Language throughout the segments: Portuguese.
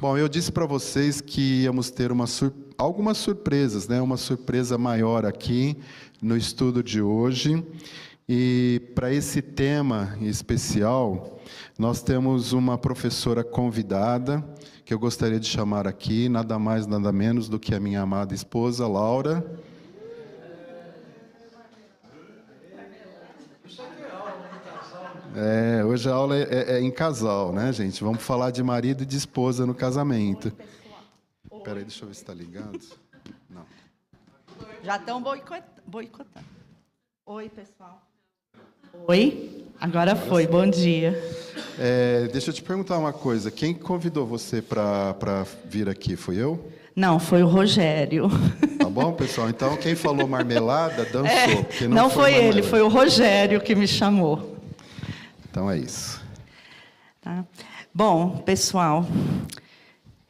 Bom, eu disse para vocês que íamos ter algumas surpresas, né? Uma surpresa maior aqui no estudo de hoje. E para esse tema especial, nós temos uma professora convidada, que eu gostaria de chamar aqui, nada mais, nada menos do que a minha amada esposa, Laura. Hoje a aula é em casal, né, gente? Vamos falar de marido e de esposa no casamento. Espera aí, deixa eu ver se está ligado. Não. Já estão boicotando. Oi, pessoal. Oi, agora foi, bom dia. Deixa eu te perguntar uma coisa. Quem convidou você para vir aqui? Foi eu? Não, foi o Rogério. Tá bom, pessoal? Então, quem falou marmelada, dançou. Porque não foi ele, foi o Rogério que me chamou. Então é isso. Tá. Bom, pessoal,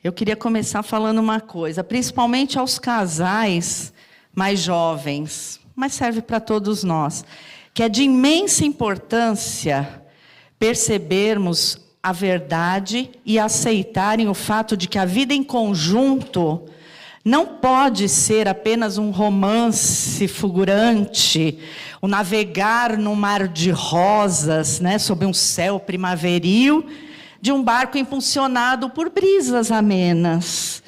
eu queria começar falando uma coisa, principalmente aos casais mais jovens, mas serve para todos nós, que é de imensa importância percebermos a verdade e aceitarem o fato de que a vida em conjunto não pode ser apenas um romance fulgurante, o navegar no mar de rosas, né, sob um céu primaveril, de um barco impulsionado por brisas amenas.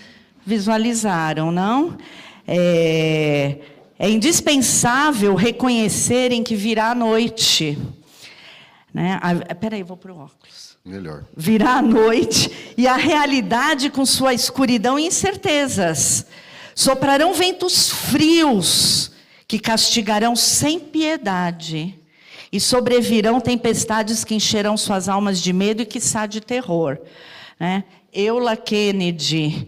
Visualizaram, não? É indispensável reconhecerem que virá a noite. Né? Espera aí, vou para o óculos. Melhor. Virá a noite e a realidade com sua escuridão e incertezas. Soprarão ventos frios que castigarão sem piedade. E sobrevirão tempestades que encherão suas almas de medo e quiçá de terror. Né? Eula Kennedy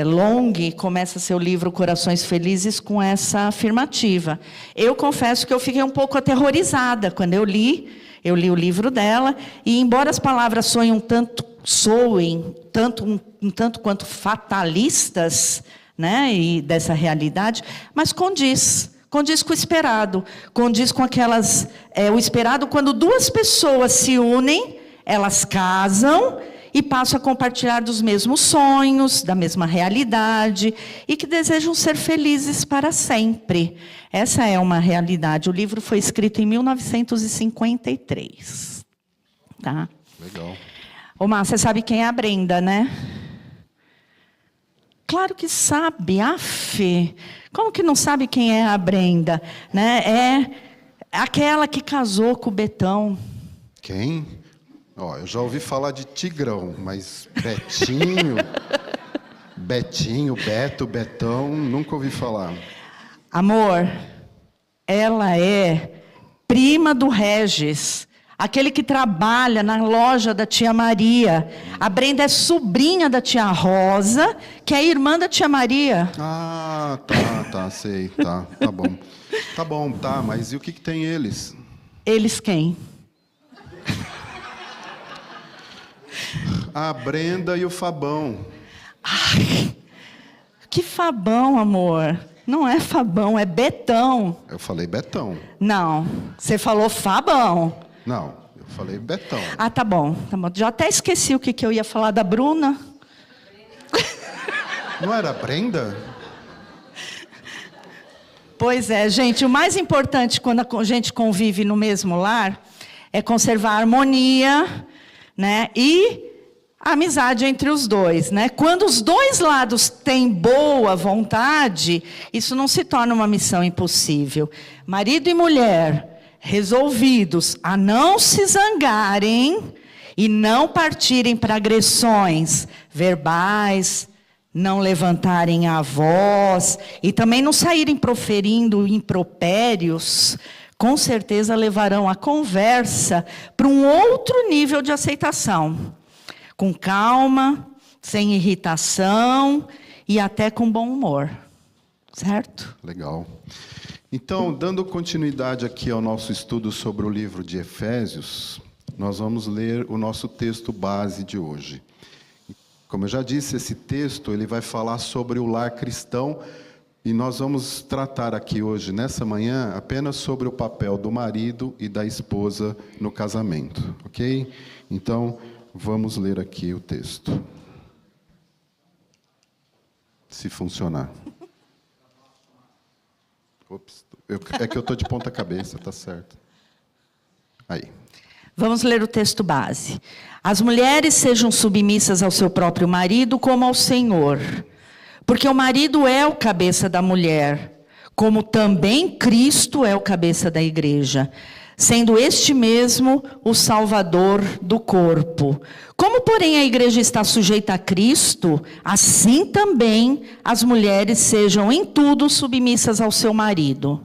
Long começa seu livro Corações Felizes com essa afirmativa. Eu confesso que eu fiquei um pouco aterrorizada quando eu li o livro dela, e embora as palavras soem um tanto quanto fatalistas, né, e dessa realidade, mas condiz com o esperado, condiz com o esperado quando duas pessoas se unem, elas casam e passam a compartilhar dos mesmos sonhos, da mesma realidade, e que desejam ser felizes para sempre. Essa é uma realidade. O livro foi escrito em 1953. Tá? Legal. Ô, Mar, você sabe quem é a Brenda, né? Claro que sabe, Como que não sabe quem é a Brenda? Né? É aquela que casou com o Betão. Quem? Eu já ouvi falar de Tigrão, mas Betinho, Beto, Betão, nunca ouvi falar. Amor, ela é prima do Regis, aquele que trabalha na loja da tia Maria. A Brenda é sobrinha da tia Rosa, que é irmã da tia Maria. Ah, tá, sei, tá bom. Tá bom, mas e o que tem eles? Eles quem? A Brenda e o Fabão. Ai, que Fabão, amor? Não é Fabão, é Betão. Eu falei Betão. Não, você falou Fabão. Não, eu falei Betão. Ah, tá bom. Já até esqueci o que eu ia falar da Bruna. Não era Brenda? Pois é, gente, o mais importante quando a gente convive no mesmo lar é conservar a harmonia, né, e a amizade entre os dois, né? Quando os dois lados têm boa vontade, isso não se torna uma missão impossível. Marido e mulher resolvidos a não se zangarem e não partirem para agressões verbais, não levantarem a voz e também não saírem proferindo impropérios, com certeza levarão a conversa para um outro nível de aceitação. Com calma, sem irritação e até com bom humor. Certo? Legal. Então, dando continuidade aqui ao nosso estudo sobre o livro de Efésios, nós vamos ler o nosso texto base de hoje. Como eu já disse, esse texto ele vai falar sobre o lar cristão. E nós vamos tratar aqui hoje, nessa manhã, apenas sobre o papel do marido e da esposa no casamento, ok? Então, vamos ler aqui o texto. se funcionar. Ops, é que eu estou de ponta cabeça, tá certo. Aí. Vamos ler o texto base. As mulheres sejam submissas ao seu próprio marido como ao Senhor. Porque o marido é o cabeça da mulher, como também Cristo é o cabeça da igreja, sendo este mesmo o Salvador do corpo. Como, porém, a igreja está sujeita a Cristo, assim também as mulheres sejam em tudo submissas ao seu marido.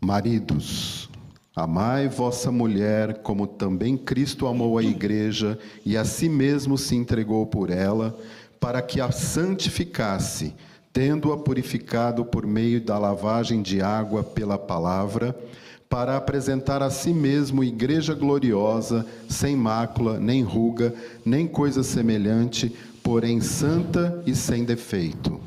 Maridos, amai vossa mulher, como também Cristo amou a igreja e a si mesmo se entregou por ela, para que a santificasse, tendo-a purificado por meio da lavagem de água pela palavra, para apresentar a si mesmo igreja gloriosa, sem mácula, nem ruga, nem coisa semelhante, porém santa e sem defeito.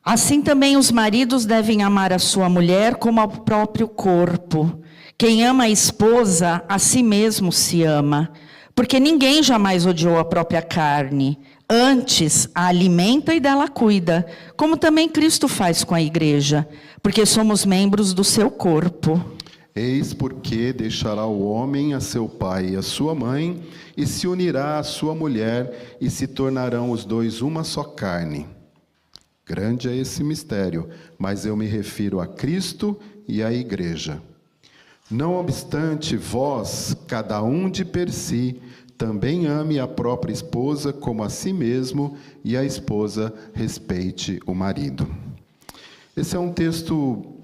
Assim também os maridos devem amar a sua mulher como ao próprio corpo. Quem ama a esposa, a si mesmo se ama, porque ninguém jamais odiou a própria carne. Antes, a alimenta e dela cuida, como também Cristo faz com a igreja, porque somos membros do seu corpo. Eis porque deixará o homem a seu pai e a sua mãe, e se unirá à sua mulher, e se tornarão os dois uma só carne. Grande é esse mistério, mas eu me refiro a Cristo e à igreja. Não obstante, vós, cada um de per si, também ame a própria esposa como a si mesmo, e a esposa respeite o marido. Esse é um texto,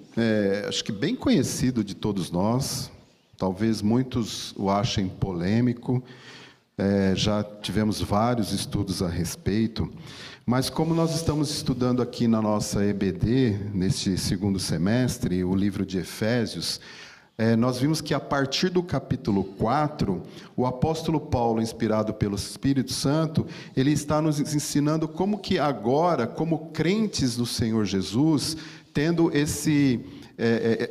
acho que bem conhecido de todos nós. Talvez muitos o achem polêmico. Já tivemos vários estudos a respeito. Mas como nós estamos estudando aqui na nossa EBD, neste segundo semestre, o livro de Efésios, nós vimos que a partir do capítulo 4, o apóstolo Paulo, inspirado pelo Espírito Santo, ele está nos ensinando como que agora, como crentes do Senhor Jesus, tendo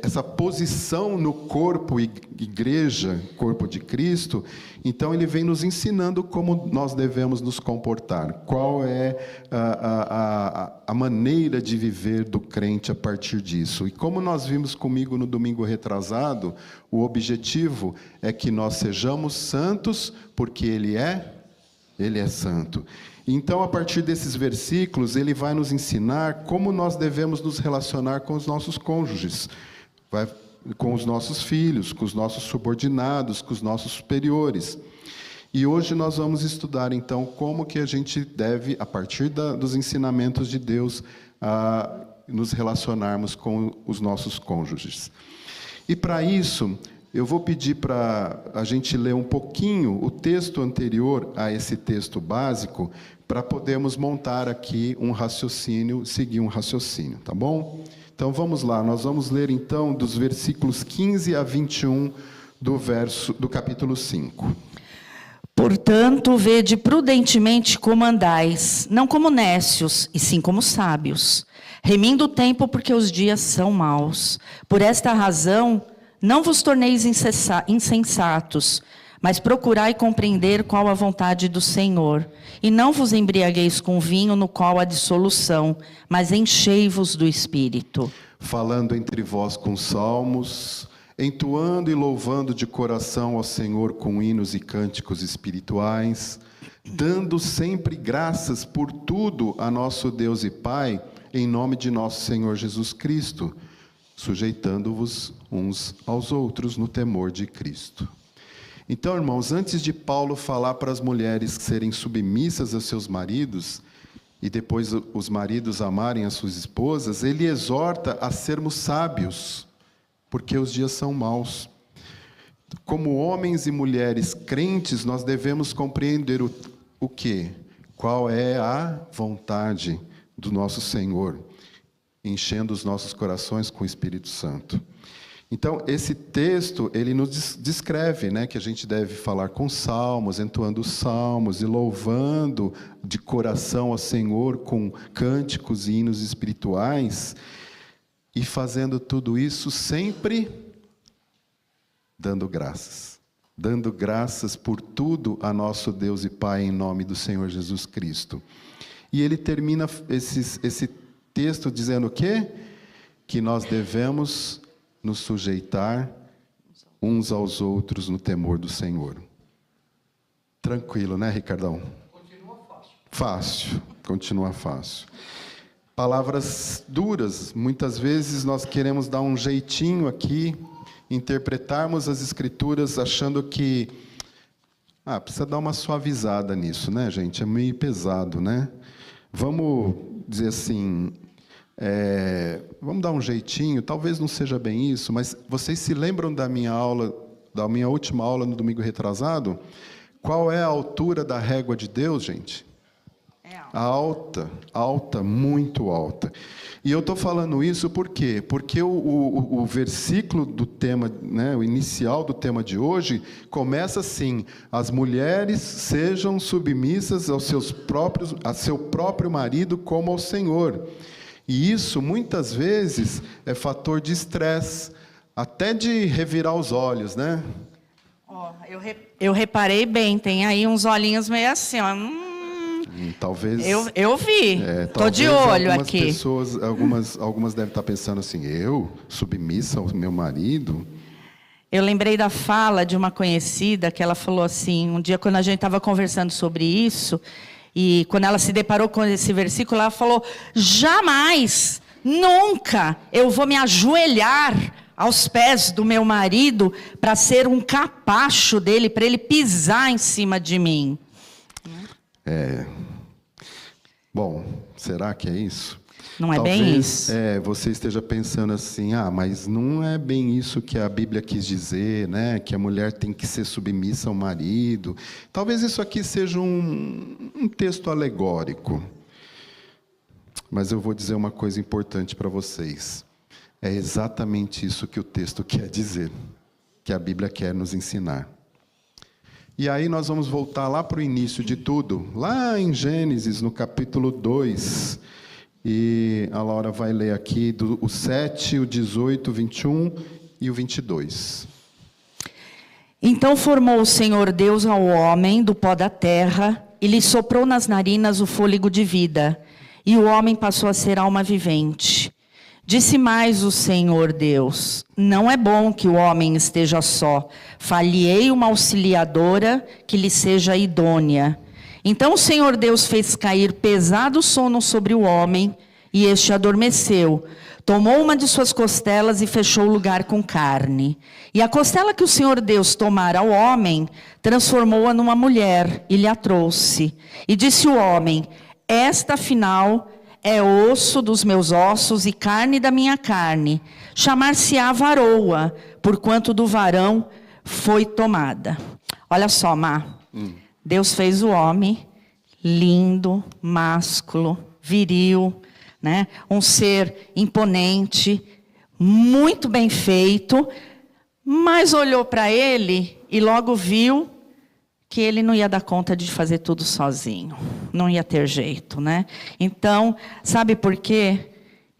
essa posição no corpo, igreja, corpo de Cristo, então ele vem nos ensinando como nós devemos nos comportar, qual é a maneira de viver do crente a partir disso. E como nós vimos comigo no domingo retrasado, o objetivo é que nós sejamos santos, porque Ele é santo. Então, a partir desses versículos, ele vai nos ensinar como nós devemos nos relacionar com os nossos cônjuges, com os nossos filhos, com os nossos subordinados, com os nossos superiores. E hoje nós vamos estudar, então, como que a gente deve, a partir dos ensinamentos de Deus, nos relacionarmos com os nossos cônjuges. E para isso, eu vou pedir para a gente ler um pouquinho o texto anterior a esse texto básico, para podermos montar aqui um raciocínio, seguir um raciocínio, tá bom? Então vamos lá, nós vamos ler então dos versículos 15 a 21 do capítulo 5. Portanto, vede prudentemente como andais, não como nécios, e sim como sábios, remindo o tempo porque os dias são maus. Por esta razão, não vos torneis insensatos, mas procurai compreender qual a vontade do Senhor. E não vos embriagueis com vinho no qual há dissolução, mas enchei-vos do Espírito. Falando entre vós com salmos, entoando e louvando de coração ao Senhor com hinos e cânticos espirituais, dando sempre graças por tudo a nosso Deus e Pai, em nome de nosso Senhor Jesus Cristo, sujeitando-vos uns aos outros no temor de Cristo. Então, irmãos, antes de Paulo falar para as mulheres serem submissas a seus maridos, e depois os maridos amarem as suas esposas, ele exorta a sermos sábios, porque os dias são maus. Como homens e mulheres crentes, nós devemos compreender o quê? Qual é a vontade do nosso Senhor, enchendo os nossos corações com o Espírito Santo. Então, esse texto, ele nos descreve, né, que a gente deve falar com salmos, entoando salmos e louvando de coração ao Senhor com cânticos e hinos espirituais, e fazendo tudo isso sempre dando graças por tudo a nosso Deus e Pai em nome do Senhor Jesus Cristo. E ele termina esse texto dizendo o quê? Que nós devemos nos sujeitar uns aos outros no temor do Senhor. Tranquilo, né, Ricardão? Continua fácil. Fácil, continua fácil. Palavras duras, muitas vezes nós queremos dar um jeitinho aqui, interpretarmos as Escrituras achando que precisa dar uma suavizada nisso, né, gente? É meio pesado, né? Vamos dizer assim, vamos dar um jeitinho, talvez não seja bem isso, mas vocês se lembram da minha última aula no domingo retrasado? Qual é a altura da régua de Deus, gente? Alta, alta, muito alta. E eu estou falando isso por quê? Porque o versículo do tema, né, o inicial do tema de hoje, começa assim: as mulheres sejam submissas a seu próprio marido como ao Senhor. E isso, muitas vezes, é fator de estresse, até de revirar os olhos, né? Eu reparei bem, tem aí uns olhinhos meio assim, ó. Talvez eu vi, estou de olho aqui. Pessoas, algumas devem estar pensando assim: eu, submissa ao meu marido? Eu lembrei da fala de uma conhecida, que ela falou assim, um dia quando a gente estava conversando sobre isso, e quando ela se deparou com esse versículo, ela falou: jamais, nunca eu vou me ajoelhar aos pés do meu marido para ser um capacho dele, para ele pisar em cima de mim. Bom, será que é isso? Não é Talvez, bem isso. Você esteja pensando assim: mas não é bem isso que a Bíblia quis dizer, né? Que a mulher tem que ser submissa ao marido. Talvez isso aqui seja um texto alegórico. Mas eu vou dizer uma coisa importante para vocês. É exatamente isso que o texto quer dizer, que a Bíblia quer nos ensinar. E aí nós vamos voltar lá para o início de tudo, lá em Gênesis, no capítulo 2. E a Laura vai ler aqui o 7, o 18, o 21 e o 22. Então formou o Senhor Deus ao homem do pó da terra e lhe soprou nas narinas o fôlego de vida. E o homem passou a ser alma vivente. Disse mais o Senhor Deus: não é bom que o homem esteja só. Far-lhe-ei uma auxiliadora que lhe seja idônea. Então o Senhor Deus fez cair pesado sono sobre o homem, e este adormeceu. Tomou uma de suas costelas e fechou o lugar com carne. E a costela que o Senhor Deus tomara ao homem, transformou-a numa mulher, e lhe a trouxe. E disse o homem: esta, afinal, é osso dos meus ossos e carne da minha carne. Chamar-se-á varoa, porquanto do varão foi tomada. Olha só, Má. Deus fez o homem lindo, másculo, viril, né? Um ser imponente, muito bem feito, mas olhou para ele e logo viu que ele não ia dar conta de fazer tudo sozinho. Não ia ter jeito, né? Então, sabe por quê?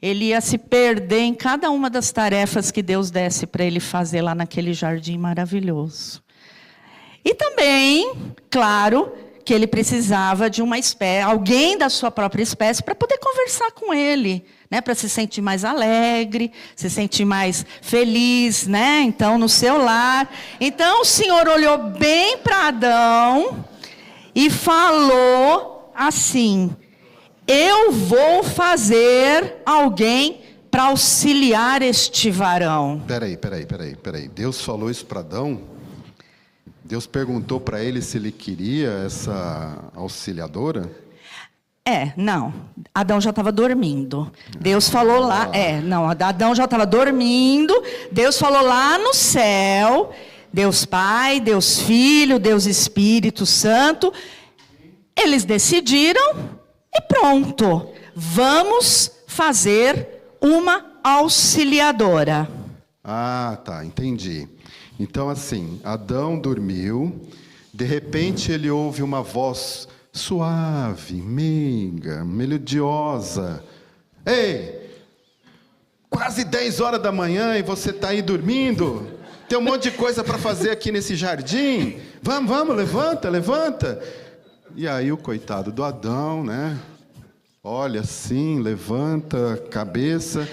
Ele ia se perder em cada uma das tarefas que Deus desse para ele fazer lá naquele jardim maravilhoso. E também, claro, que ele precisava de uma espécie, alguém da sua própria espécie, para poder conversar com ele, né? Para se sentir mais alegre, se sentir mais feliz, né? Então, no seu lar. Então, o Senhor olhou bem para Adão e falou assim: eu vou fazer alguém para auxiliar este varão. Peraí. Deus falou isso para Adão? Deus perguntou para ele se ele queria essa auxiliadora? Não. Adão já estava dormindo. Deus falou lá... Adão já estava dormindo. Deus falou lá no céu. Deus Pai, Deus Filho, Deus Espírito Santo. Eles decidiram e pronto. Vamos fazer uma auxiliadora. Tá, entendi. Então, assim, Adão dormiu, de repente ele ouve uma voz suave, meiga, melodiosa. Ei, quase 10 horas da manhã e você está aí dormindo? Tem um monte de coisa para fazer aqui nesse jardim. Vamos, levanta. E aí o coitado do Adão, né? olha assim, levanta a cabeça,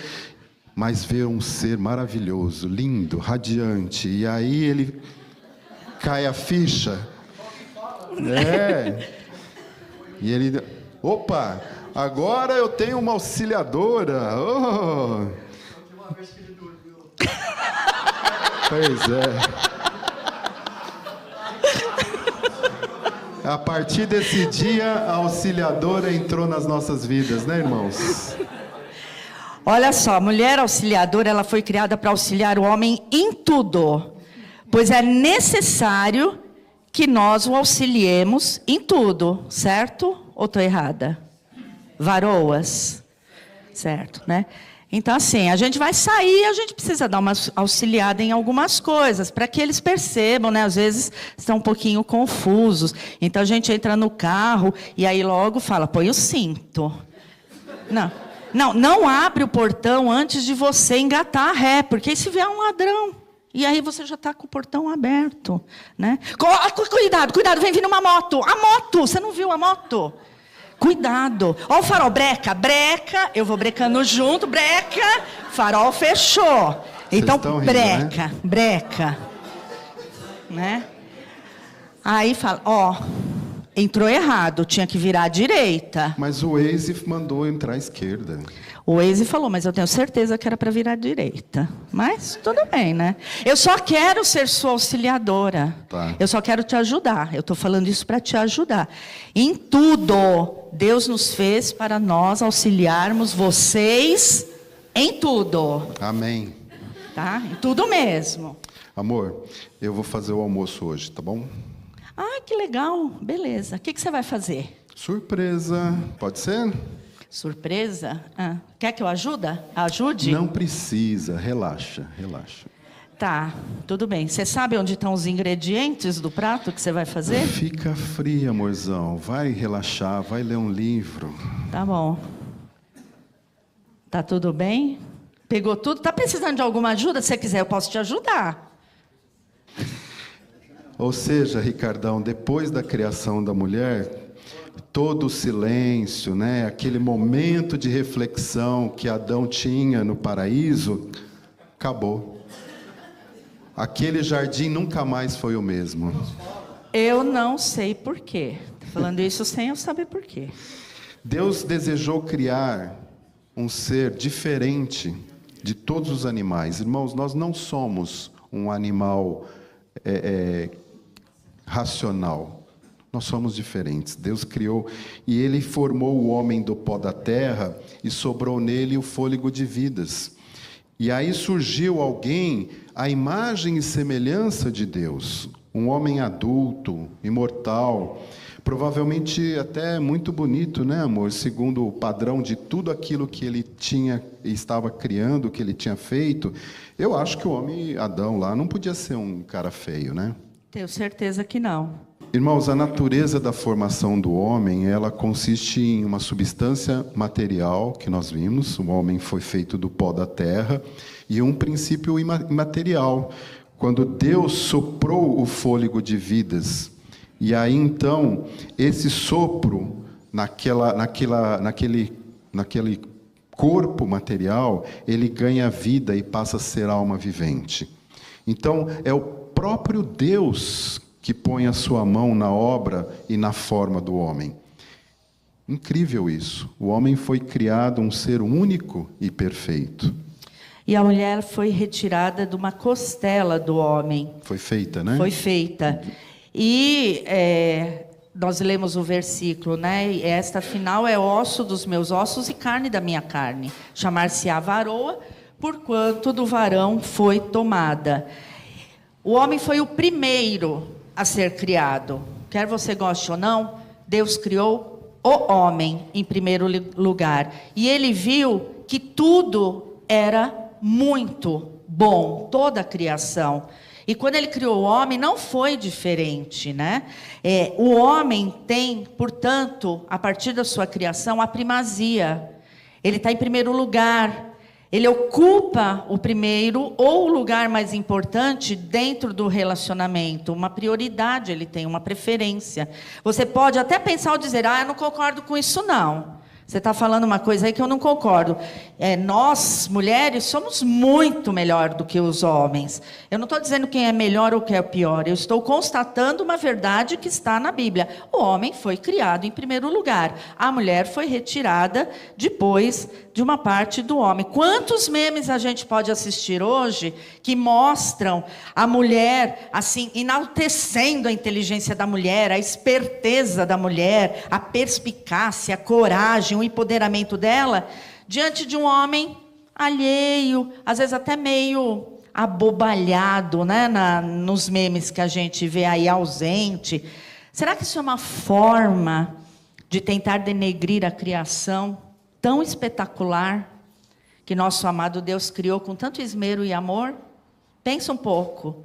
mas vê um ser maravilhoso, lindo, radiante. E aí ele cai a ficha. E ele, opa, agora eu tenho uma auxiliadora. Oh. Pois é. A partir desse dia, a auxiliadora entrou nas nossas vidas, né, irmãos? Olha só, a mulher auxiliadora, ela foi criada para auxiliar o homem em tudo, pois é necessário que nós o auxiliemos em tudo, certo? Ou estou errada? Varoas, certo, né? Então, assim, a gente vai sair, a gente precisa dar uma auxiliada em algumas coisas, para que eles percebam, né? Às vezes estão um pouquinho confusos. Então, a gente entra no carro e aí logo fala, põe o cinto. Não abre o portão antes de você engatar a ré, porque e se vier um ladrão? E aí você já está com o portão aberto, né? Cuidado, vem vindo uma moto. A moto, você não viu a moto? Cuidado. Ó o farol, breca, eu vou brecando junto, breca, farol fechou. Então, breca. Né? Aí fala, entrou errado, tinha que virar à direita. Mas o Waze mandou entrar à esquerda. O Waze falou, mas eu tenho certeza que era para virar à direita. Mas tudo bem, né? Eu só quero ser sua auxiliadora. Tá. Eu só quero te ajudar. Eu estou falando isso para te ajudar. Em tudo, Deus nos fez para nós auxiliarmos vocês em tudo. Amém. Tá? Em tudo mesmo. Amor, eu vou fazer o almoço hoje, tá bom? Ah, que legal. Beleza. O que você vai fazer? Surpresa. Pode ser? Surpresa? Quer que eu ajude? Não precisa. Relaxa. Tá, tudo bem. Você sabe onde estão os ingredientes do prato que você vai fazer? Fica fria, amorzão. Vai relaxar, vai ler um livro. Tá bom. Tá tudo bem? Pegou tudo? Tá precisando de alguma ajuda? Se você quiser, eu posso te ajudar. Ou seja, Ricardão, depois da criação da mulher, todo o silêncio, né? Aquele momento de reflexão que Adão tinha no paraíso, acabou. Aquele jardim nunca mais foi o mesmo. Eu não sei por quê. Tô falando isso sem eu saber por quê. Deus desejou criar um ser diferente de todos os animais. Irmãos, nós não somos um animal racional. Nós somos diferentes. Deus criou e Ele formou o homem do pó da terra e sobrou nele o fôlego de vidas. E aí surgiu alguém à imagem e semelhança de Deus. Um homem adulto, imortal, provavelmente até muito bonito, né, amor? Segundo o padrão de tudo aquilo que ele tinha e estava criando, que ele tinha feito. Eu acho que o homem Adão lá não podia ser um cara feio, né? Tenho certeza que não. Irmãos, a natureza da formação do homem, ela consiste em uma substância material, que nós vimos, o homem foi feito do pó da terra, e um princípio imaterial, quando Deus soprou o fôlego de vidas, e aí então, esse sopro, naquele corpo material, ele ganha vida e passa a ser alma vivente. Então, é o próprio Deus que põe a sua mão na obra e na forma do homem. Incrível isso. O homem foi criado um ser único e perfeito. E a mulher foi retirada de uma costela do homem. Foi feita, né? Foi feita. E nós lemos o versículo, né? Esta afinal é osso dos meus ossos e carne da minha carne. Chamar-se-á varoa, porquanto do varão foi tomada. O homem foi o primeiro a ser criado. Quer você goste ou não, Deus criou o homem em primeiro lugar. E ele viu que tudo era muito bom, toda a criação. E quando ele criou o homem, não foi diferente, né? O homem tem, portanto, a partir da sua criação, a primazia. Ele está em primeiro lugar. Ele ocupa o primeiro ou o lugar mais importante dentro do relacionamento. Uma prioridade, ele tem uma preferência. Você pode até pensar ou dizer, eu não concordo com isso não. Você está falando uma coisa aí que eu não concordo. Nós, mulheres, somos muito melhor do que os homens. Eu não estou dizendo quem é melhor ou quem é pior. Eu estou constatando uma verdade que está na Bíblia. O homem foi criado em primeiro lugar. A mulher foi retirada depois de uma parte do homem. Quantos memes a gente pode assistir hoje que mostram a mulher, assim, enaltecendo a inteligência da mulher, a esperteza da mulher, a perspicácia, a coragem, o empoderamento dela, diante de um homem alheio, às vezes até meio abobalhado, né, nos memes que a gente vê aí, ausente. Será que isso é uma forma de tentar denegrir a criação tão espetacular que nosso amado Deus criou com tanto esmero e amor? Pensa um pouco,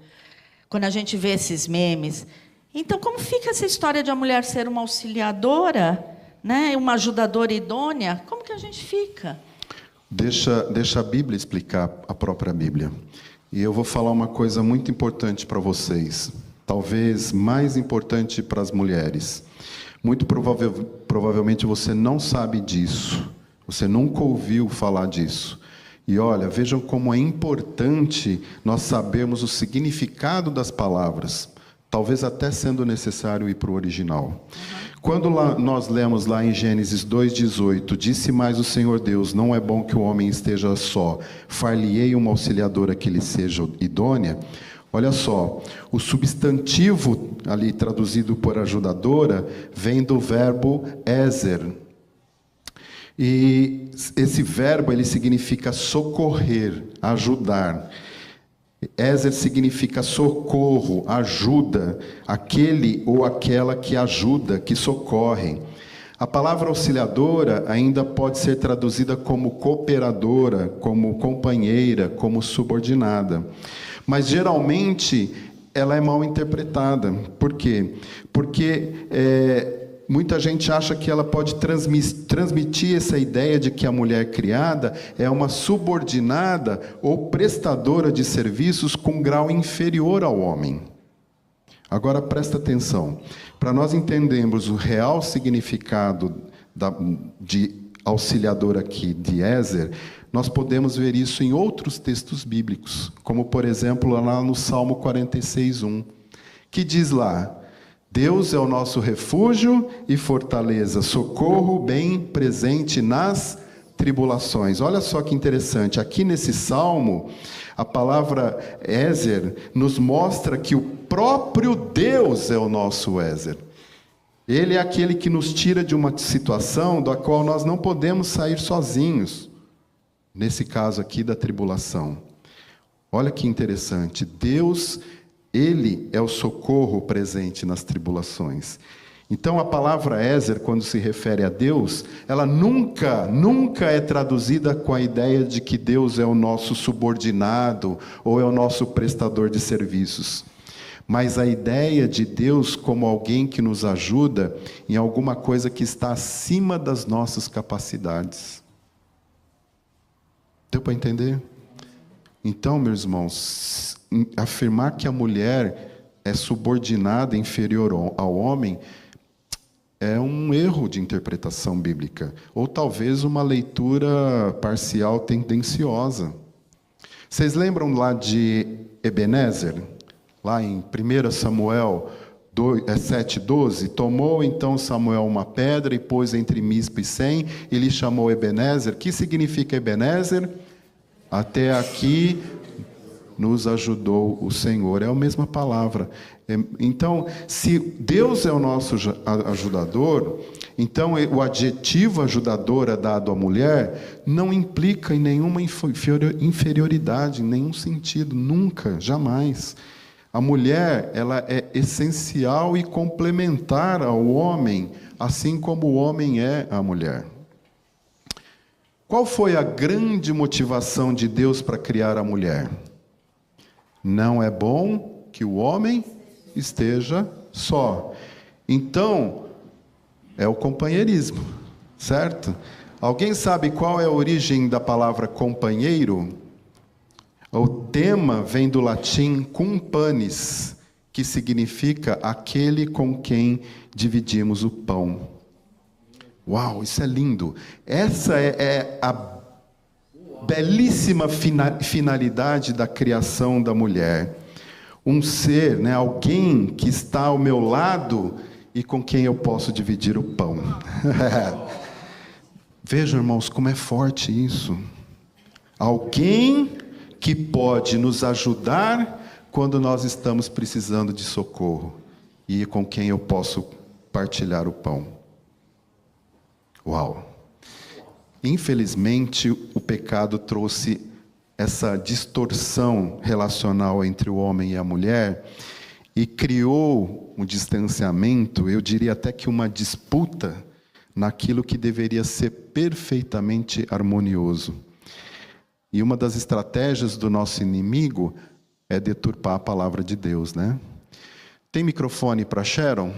quando a gente vê esses memes. Então, como fica essa história de a mulher ser uma auxiliadora, né, uma ajudadora idônea? Como que a gente fica? Deixa a Bíblia explicar a própria Bíblia. E eu vou falar uma coisa muito importante para vocês, talvez mais importante para as mulheres. Muito provavelmente você não sabe disso, você nunca ouviu falar disso. E olha, vejam como é importante nós sabermos o significado das palavras, talvez até sendo necessário ir para o original. Quando nós lemos lá em Gênesis 2,18, disse mais o Senhor Deus, não é bom que o homem esteja só, far-lhe-ei uma auxiliadora que lhe seja idônea. Olha só, o substantivo ali traduzido por ajudadora vem do verbo ezer. E esse verbo ele significa socorrer, ajudar. Ezer significa socorro, ajuda, aquele ou aquela que ajuda, que socorre. A palavra auxiliadora ainda pode ser traduzida como cooperadora, como companheira, como subordinada. Mas geralmente ela é mal interpretada. Por quê? Porque muita gente acha que ela pode transmitir essa ideia de que a mulher criada é uma subordinada ou prestadora de serviços com grau inferior ao homem. Agora presta atenção. Para nós entendermos o real significado de auxiliador aqui, de ezer, nós podemos ver isso em outros textos bíblicos, como por exemplo lá no Salmo 46:1, que diz lá: Deus é o nosso refúgio e fortaleza, socorro bem presente nas tribulações. Olha só que interessante, aqui nesse salmo, a palavra ezer nos mostra que o próprio Deus é o nosso ezer. Ele é aquele que nos tira de uma situação da qual nós não podemos sair sozinhos. Nesse caso aqui da tribulação. Olha que interessante, Deus, Ele é o socorro presente nas tribulações. Então a palavra ezer, quando se refere a Deus, ela nunca é traduzida com a ideia de que Deus é o nosso subordinado ou é o nosso prestador de serviços. Mas a ideia de Deus como alguém que nos ajuda em alguma coisa que está acima das nossas capacidades. Deu para entender? Então, meus irmãos, afirmar que a mulher é subordinada, inferior ao homem, é um erro de interpretação bíblica, ou talvez uma leitura parcial tendenciosa. Vocês lembram lá de Ebenezer? Lá em 1 Samuel 7:12, tomou então Samuel uma pedra e pôs entre Mispa e Sem, e lhe chamou Ebenezer. O que significa Ebenezer? Até aqui nos ajudou o Senhor. É a mesma palavra. Então, se Deus é o nosso ajudador, então o adjetivo ajudadora dado à mulher não implica em nenhuma inferioridade, em nenhum sentido, nunca, jamais. A mulher, ela é essencial e complementar ao homem, assim como o homem é a mulher. Qual foi a grande motivação de Deus para criar a mulher? Não é bom que o homem esteja só. Então, é o companheirismo, certo? Alguém sabe qual é a origem da palavra companheiro? O tema vem do latim cumpanis, que significa aquele com quem dividimos o pão. Uau, isso é lindo. Essa é a belíssima finalidade da criação da mulher. Um ser, né, alguém que está ao meu lado e com quem eu posso dividir o pão. Vejam, irmãos, como é forte isso. Alguém que pode nos ajudar quando nós estamos precisando de socorro e com quem eu posso partilhar o pão. Uau! Infelizmente, o pecado trouxe essa distorção relacional entre o homem e a mulher e criou um distanciamento, eu diria até que uma disputa naquilo que deveria ser perfeitamente harmonioso. E uma das estratégias do nosso inimigo é deturpar a palavra de Deus, né? Tem microfone para Sharon?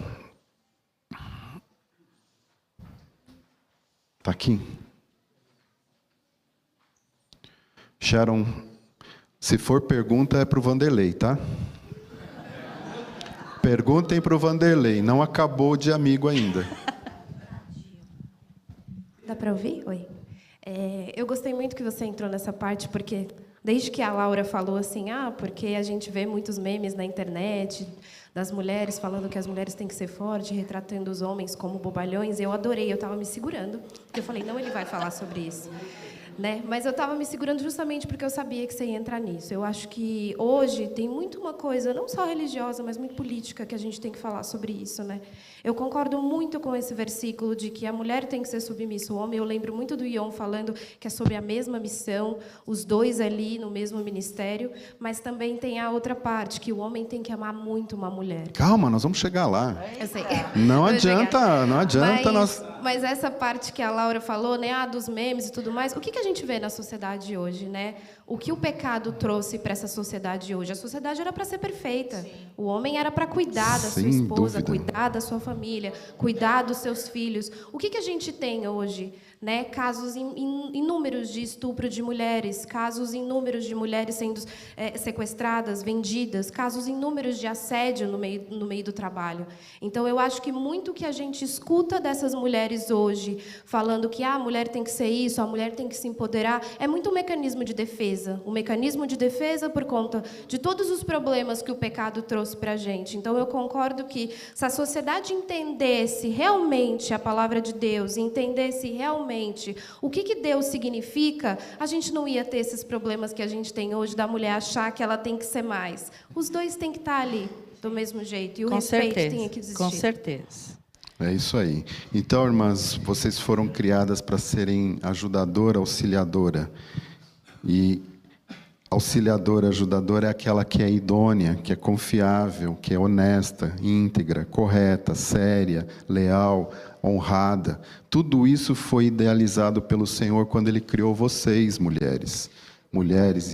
Está aqui? Sharon, se for pergunta é para o Vanderlei, tá? Perguntem para o Vanderlei, não acabou de amigo ainda. Dá para ouvir? Oi. Eu gostei muito que você entrou nessa parte, porque desde que a Laura falou assim, porque a gente vê muitos memes na internet das mulheres falando que as mulheres têm que ser fortes, retratando os homens como bobalhões, eu adorei, eu estava me segurando, porque eu falei, não, ele vai falar sobre isso. Né? Mas eu estava me segurando justamente porque eu sabia que você ia entrar nisso. Eu acho que hoje tem muito uma coisa, não só religiosa, mas muito política, que a gente tem que falar sobre isso. Né? Eu concordo muito com esse versículo de que a mulher tem que ser submissa ao homem. Eu lembro muito do Ion falando que é sobre a mesma missão, os dois ali no mesmo ministério, mas também tem a outra parte, que o homem tem que amar muito uma mulher. Calma, nós vamos chegar lá. Eu sei. Não adianta, não adianta. Mas essa parte que a Laura falou, né, dos memes e tudo mais, o que a gente vê na sociedade hoje, né? O que o pecado trouxe para essa sociedade hoje? A sociedade era para ser perfeita. Sim. O homem era para cuidar da sua esposa, cuidar da sua família, cuidar dos seus filhos. O que a gente tem hoje? Né? Casos inúmeros de estupro de mulheres, casos inúmeros de mulheres sendo sequestradas, vendidas, casos inúmeros de assédio no meio do trabalho. Então, eu acho que muito que a gente escuta dessas mulheres hoje, falando que a mulher tem que ser isso, a mulher tem que se empoderar, é muito um mecanismo de defesa. Um mecanismo de defesa por conta de todos os problemas que o pecado trouxe para a gente. Então, eu concordo que se a sociedade entendesse realmente a palavra de Deus, entendesse realmente o que Deus significa, a gente não ia ter esses problemas que a gente tem hoje da mulher achar que ela tem que ser mais. Os dois têm que estar ali do mesmo jeito e o respeito tem que existir. Com certeza. É isso aí. Então, irmãs, vocês foram criadas para serem ajudadora, auxiliadora. E auxiliadora, ajudadora é aquela que é idônea, que é confiável, que é honesta, íntegra, correta, séria, leal, honrada. Tudo isso foi idealizado pelo Senhor quando Ele criou vocês, mulheres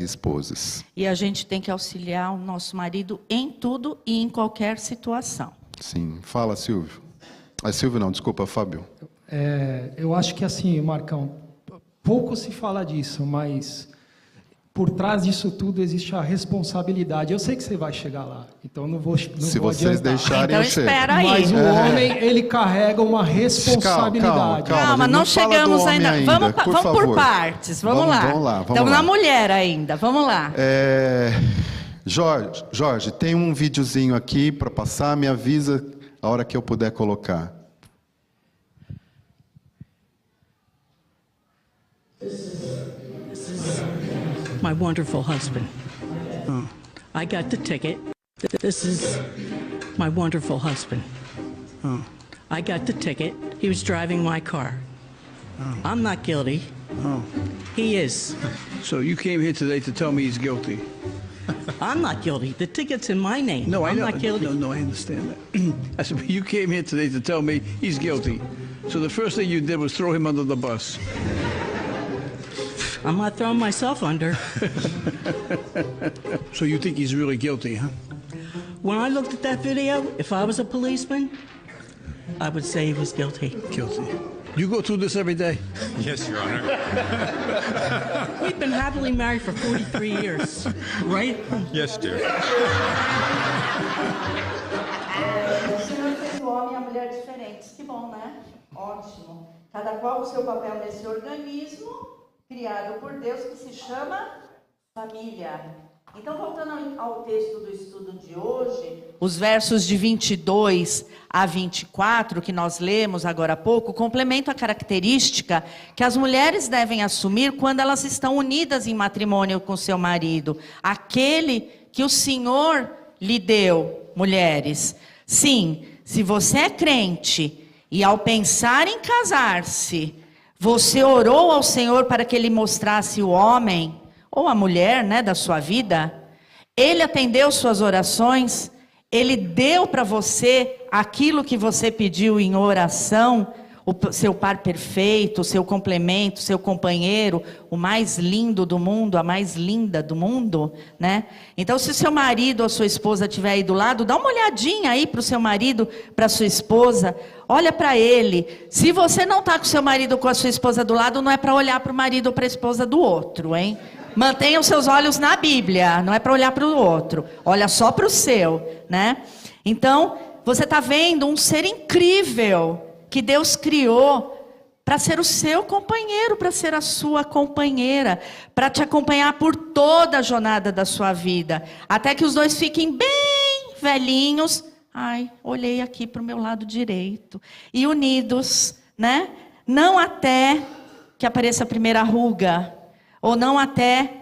e esposas. E a gente tem que auxiliar o nosso marido em tudo e em qualquer situação. Sim. Fala, Silvio. Silvio não, desculpa, Fábio. Eu acho que assim, Marcão, pouco se fala disso, mas por trás disso tudo existe a responsabilidade. Eu sei que você vai chegar lá, então não vou Se vocês deixarem, então eu chego. espera aí. Mas o homem, ele carrega uma responsabilidade. Calma, não chegamos ainda. Vamos por partes, vamos lá. Estamos na mulher ainda, vamos lá. Jorge, tem um videozinho aqui para passar, me avisa a hora que eu puder colocar. My wonderful husband. I got the ticket. This is my wonderful husband. I got the ticket. He was driving my car. I'm not guilty. He is. So you came here today to tell me he's guilty? I'm not guilty. The ticket's in my name. No, I'm not guilty. No, I understand that. I said, but you came here today to tell me he's guilty. So the first thing you did was throw him under the bus. I'm not throwing myself under. So you think he's really guilty, huh? When I looked at that video, if I was a policeman, I would say he was guilty. Guilty. You go through this every day? Yes, Your Honor. We've been happily married for 43 years, right? Yes, dear. O Senhor fez o homem e a mulher diferentes. Que bom, né? ótimo. Cada qual o seu papel nesse organismo criado por Deus que se chama família. Então, voltando ao texto do estudo de hoje, os versos de 22 a 24, que nós lemos agora há pouco, complementam a característica que as mulheres devem assumir quando elas estão unidas em matrimônio com seu marido, aquele que o Senhor lhe deu, mulheres. Sim, se você é crente e ao pensar em casar-se, você orou ao Senhor para que Ele mostrasse o homem ou a mulher, né, da sua vida, Ele atendeu suas orações, Ele deu para você aquilo que você pediu em oração, o seu par perfeito, o seu complemento, o seu companheiro, o mais lindo do mundo, a mais linda do mundo, né? Então, se o seu marido ou a sua esposa estiver aí do lado, dá uma olhadinha aí para o seu marido, para a sua esposa, olha para ele. Se você não está com o seu marido ou com a sua esposa do lado, não é para olhar para o marido ou para a esposa do outro, hein? Mantenha os seus olhos na Bíblia, não é para olhar para o outro, olha só para o seu, né? Então, você está vendo um ser incrível que Deus criou para ser o seu companheiro, para ser a sua companheira, para te acompanhar por toda a jornada da sua vida, até que os dois fiquem bem velhinhos. Ai, olhei aqui para o meu lado direito. E unidos, né? Não até que apareça a primeira ruga, ou não até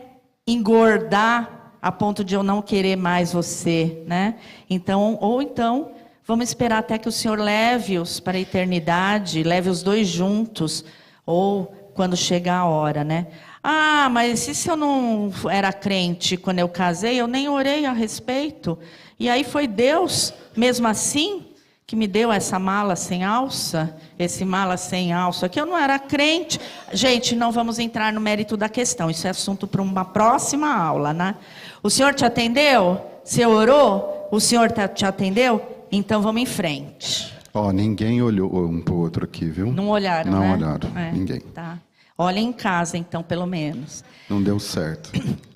engordar a ponto de eu não querer mais você, né? Então, ou então, vamos esperar até que o Senhor leve-os para a eternidade, leve os dois juntos, ou quando chegar a hora, né? Ah, mas e se eu não era crente quando eu casei, eu nem orei a respeito? E aí foi Deus, mesmo assim, que me deu essa mala sem alça, esse mala sem alça, que eu não era crente. Gente, não vamos entrar no mérito da questão, isso é assunto para uma próxima aula, né? O Senhor te atendeu? Você orou? O Senhor te atendeu? Então vamos em frente. Ó, ninguém olhou um para o outro aqui, viu? Não olharam, não né? Não olharam, ninguém. Tá. Olhem em casa, então, pelo menos. Não deu certo.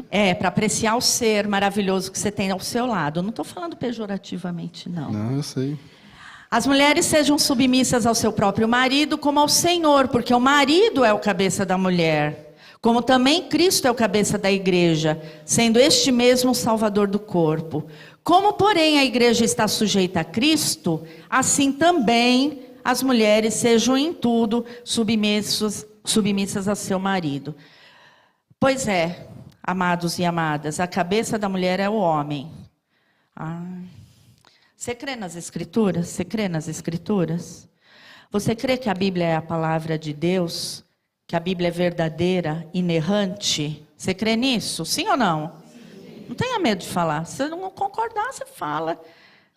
É, para apreciar o ser maravilhoso que você tem ao seu lado. Não estou falando pejorativamente, não. Não, eu sei. As mulheres sejam submissas ao seu próprio marido como ao Senhor, porque o marido é o cabeça da mulher. Como também Cristo é o cabeça da igreja, sendo este mesmo o salvador do corpo. Como, porém, a igreja está sujeita a Cristo, assim também as mulheres sejam em tudo submissas a seu marido. Pois é, amados e amadas, a cabeça da mulher é o homem. Você crê nas Escrituras? Você crê nas Escrituras? Você crê que a Bíblia é a palavra de Deus? Que a Bíblia é verdadeira, inerrante? Você crê nisso? Sim ou não? Não tenha medo de falar. Se não concordar, você fala.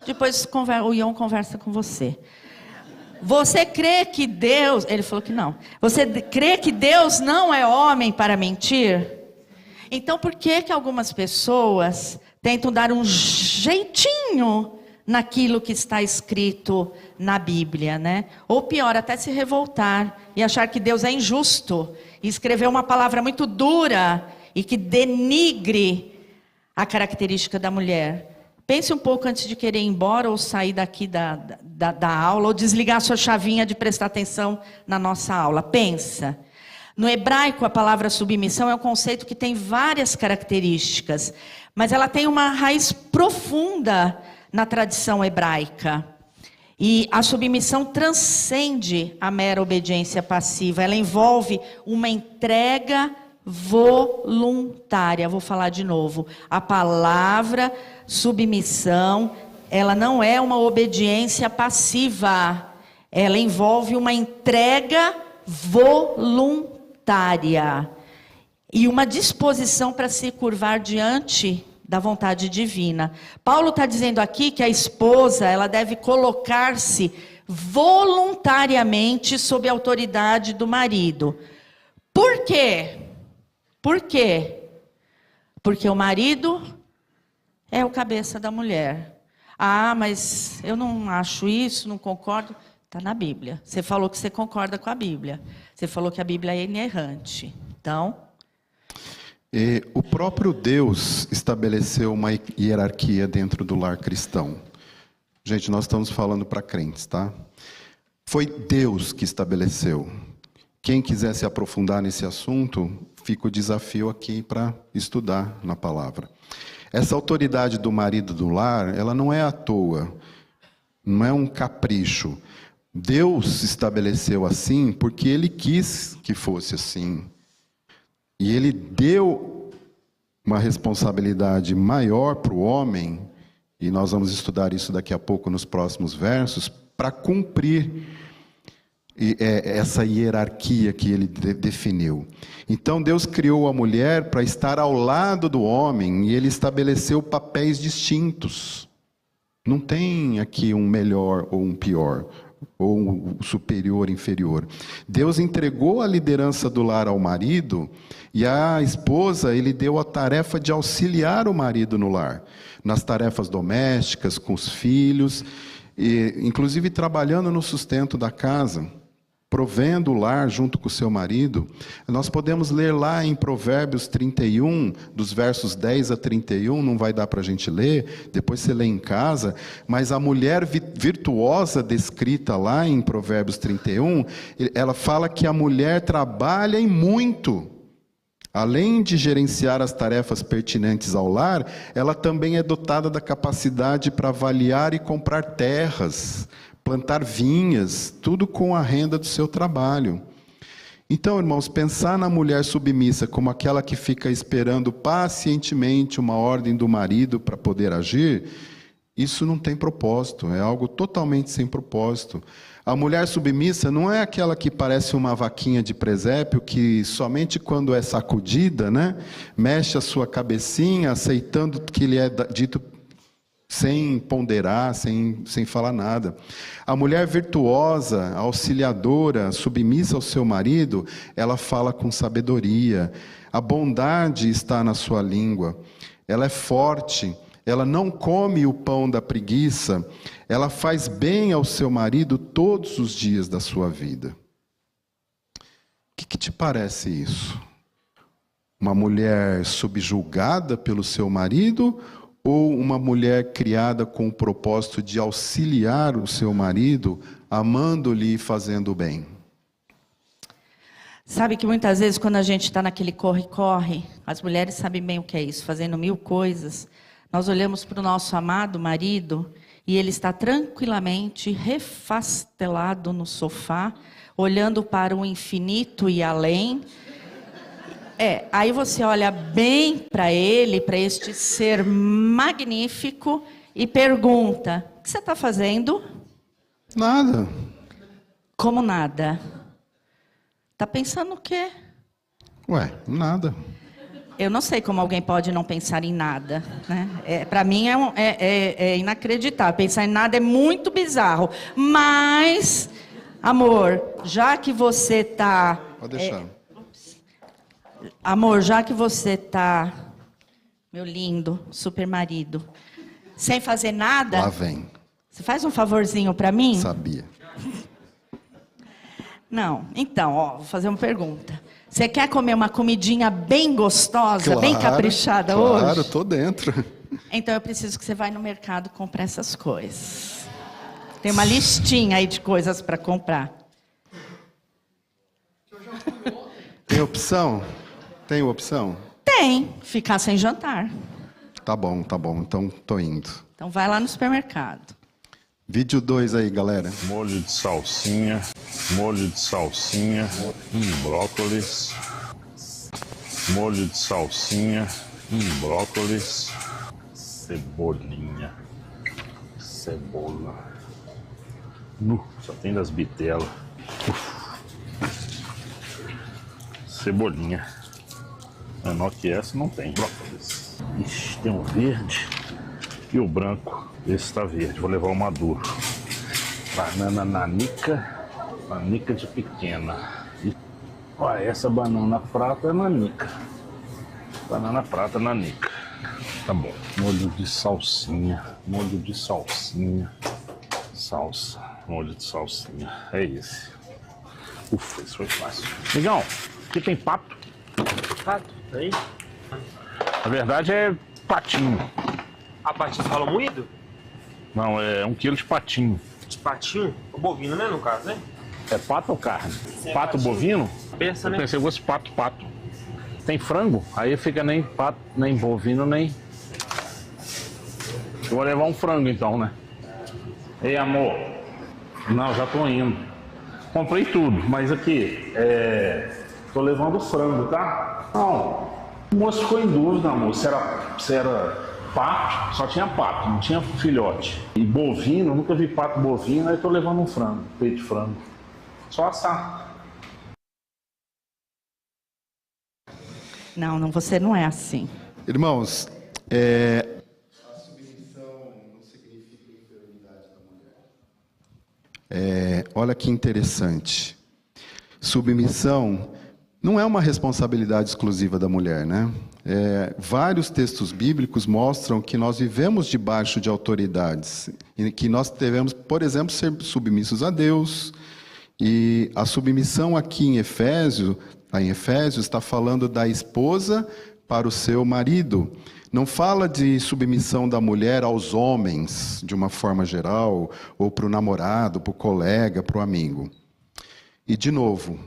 Depois o Ion conversa com você. Você crê que Deus... Ele falou que não. Você crê que Deus não é homem para mentir? Então, por que algumas pessoas tentam dar um jeitinho naquilo que está escrito na Bíblia, né? Ou pior, até se revoltar e achar que Deus é injusto e escrever uma palavra muito dura e que denigre a característica da mulher. Pense um pouco antes de querer ir embora ou sair daqui da aula ou desligar a sua chavinha de prestar atenção na nossa aula. Pensa. No hebraico, a palavra submissão é um conceito que tem várias características, mas ela tem uma raiz profunda na tradição hebraica. E a submissão transcende a mera obediência passiva. Ela envolve uma entrega voluntária. Vou falar de novo. A palavra submissão, ela não é uma obediência passiva. Ela envolve uma entrega voluntária. E uma disposição para se curvar diante da vontade divina. Paulo está dizendo aqui que a esposa, ela deve colocar-se voluntariamente sob a autoridade do marido. Por quê? Por quê? Porque o marido é o cabeça da mulher. Ah, mas eu não acho isso, não concordo. Está na Bíblia. Você falou que você concorda com a Bíblia. Você falou que a Bíblia é inerrante. Então... O próprio Deus estabeleceu uma hierarquia dentro do lar cristão. Gente, nós estamos falando para crentes, tá? Foi Deus que estabeleceu. Quem quiser se aprofundar nesse assunto, fica o desafio aqui para estudar na palavra. Essa autoridade do marido do lar, ela não é à toa, não é um capricho. Deus estabeleceu assim porque Ele quis que fosse assim. E Ele deu uma responsabilidade maior para o homem, e nós vamos estudar isso daqui a pouco nos próximos versos, para cumprir essa hierarquia que Ele definiu. Então Deus criou a mulher para estar ao lado do homem, e Ele estabeleceu papéis distintos. Não tem aqui um melhor ou um pior, ou um superior, inferior. Deus entregou a liderança do lar ao marido, e a esposa, Ele deu a tarefa de auxiliar o marido no lar, nas tarefas domésticas, com os filhos, e, inclusive trabalhando no sustento da casa, provendo o lar junto com o seu marido. Nós podemos ler lá em Provérbios 31, dos versos 10 a 31, não vai dar para a gente ler, depois você lê em casa, mas a mulher virtuosa descrita lá em Provérbios 31, ela fala que a mulher trabalha e muito. Além de gerenciar as tarefas pertinentes ao lar, ela também é dotada da capacidade para avaliar e comprar terras, plantar vinhas, tudo com a renda do seu trabalho. Então, irmãos, pensar na mulher submissa como aquela que fica esperando pacientemente uma ordem do marido para poder agir, isso não tem propósito, é algo totalmente sem propósito. A mulher submissa não é aquela que parece uma vaquinha de presépio que somente quando é sacudida, né, mexe a sua cabecinha, aceitando o que lhe é dito sem ponderar, sem falar nada. A mulher virtuosa, auxiliadora, submissa ao seu marido, ela fala com sabedoria. A bondade está na sua língua. Ela é forte, ela não come o pão da preguiça, ela faz bem ao seu marido todos os dias da sua vida. O que te parece isso? Uma mulher subjugada pelo seu marido, ou uma mulher criada com o propósito de auxiliar o seu marido, amando-lhe e fazendo o bem? Sabe que muitas vezes quando a gente está naquele corre-corre, as mulheres sabem bem o que é isso, fazendo 1000 coisas, nós olhamos para o nosso amado marido e ele está tranquilamente refastelado no sofá, olhando para o infinito e além. Aí você olha bem para ele, para este ser magnífico, e pergunta: o que você está fazendo? Nada. Como nada? Está pensando o quê? Ué, nada. Eu não sei como alguém pode não pensar em nada, né? Para mim é inacreditável. Pensar em nada é muito bizarro. Mas, amor, já que você está... Pode deixar. Amor, já que você está, meu lindo, super marido, sem fazer nada... Lá vem. Você faz um favorzinho para mim? Sabia. Não. Então, vou fazer uma pergunta. Você quer comer uma comidinha bem gostosa, Claro, bem caprichada hoje? Claro, estou dentro. Então eu preciso que você vá no mercado comprar essas coisas. Tem uma listinha aí de coisas para comprar. Tem opção? Tem opção? Tem. Ficar sem jantar. Tá bom. Então, estou indo. Então vai lá no supermercado. Vídeo 2 aí, galera. Molho de salsinha, brócolis, molho de salsinha, brócolis, cebolinha, cebola. Só tem das bitelas. Cebolinha. Menor que essa não tem. Brócolis. Ixi, tem o verde e o branco. Esse tá verde, vou levar o maduro. Banana nanica, nanica de pequena. Essa banana prata é nanica. Banana prata nanica. Tá bom. Molho de salsinha, salsa, molho de salsinha. É esse. Ufa, isso foi fácil. Migão, aqui tem pato. Pato, aí? Na verdade é patinho. A patinho fala moído? Não, é 1 quilo de patinho. Patinho? O bovino, né, no caso, né? É pato ou carne? É Pato patinho. bovino? Pensa, Eu né? pensei que fosse pato. Tem frango? Aí fica nem pato, nem bovino, nem... Eu vou levar um frango então, né? Ei, amor. Não, já tô indo. Comprei tudo, mas aqui, tô levando frango, tá? Não. O moço ficou em dúvida, amor, se era pato, só tinha pato, não tinha filhote. E bovino, nunca vi pato bovino, aí tô levando um frango, peito de frango. Só assar. Não, você não é assim. Irmãos, a submissão não significa inferioridade da mulher. Olha que interessante. Submissão não é uma responsabilidade exclusiva da mulher, né? Vários textos bíblicos mostram que nós vivemos debaixo de autoridades e que nós devemos, por exemplo, ser submissos a Deus. E a submissão aqui em Efésios está falando da esposa para o seu marido. Não fala de submissão da mulher aos homens, de uma forma geral, ou para o namorado, para o colega, para o amigo. E, de novo,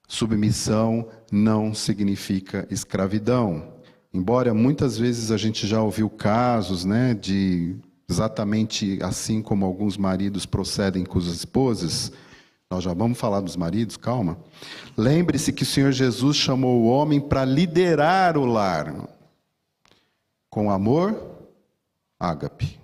submissão não significa escravidão. Embora muitas vezes a gente já ouviu casos, né, de exatamente assim como alguns maridos procedem com as esposas. Nós já vamos falar dos maridos, calma. Lembre-se que o Senhor Jesus chamou o homem para liderar o lar. Com amor, ágape.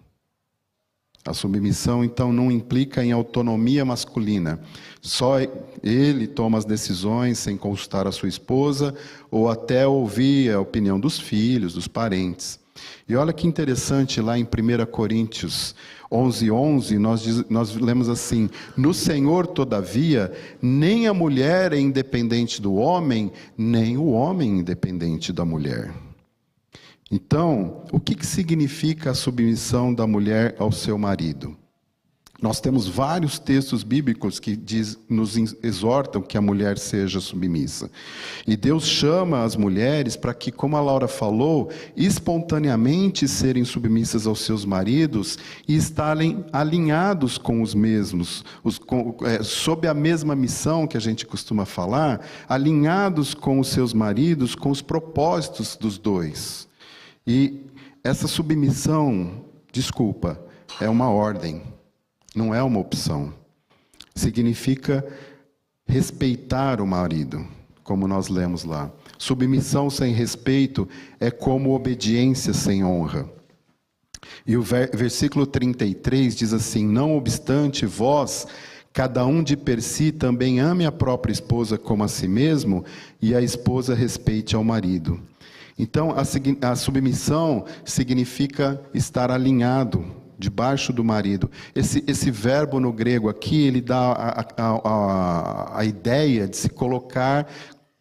A submissão, então, não implica em autonomia masculina. Só ele toma as decisões sem consultar a sua esposa ou até ouvir a opinião dos filhos, dos parentes. E olha que interessante, lá em 1 Coríntios 11:11, nós lemos assim: no Senhor, todavia, nem a mulher é independente do homem, nem o homem é independente da mulher. Então, o que significa a submissão da mulher ao seu marido? Nós temos vários textos bíblicos que nos exortam que a mulher seja submissa. E Deus chama as mulheres para que, como a Laura falou, espontaneamente serem submissas aos seus maridos e estarem alinhados com os mesmos, sob a mesma missão que a gente costuma falar, alinhados com os seus maridos, com os propósitos dos dois. E essa submissão, é uma ordem. Não é uma opção. Significa respeitar o marido, como nós lemos lá. Submissão sem respeito é como obediência sem honra. E o versículo 33 diz assim: não obstante, vós, cada um de per si, também ame a própria esposa como a si mesmo, e a esposa respeite ao marido. Então, a submissão significa estar alinhado debaixo do marido. Esse verbo no grego aqui, ele dá a ideia de se colocar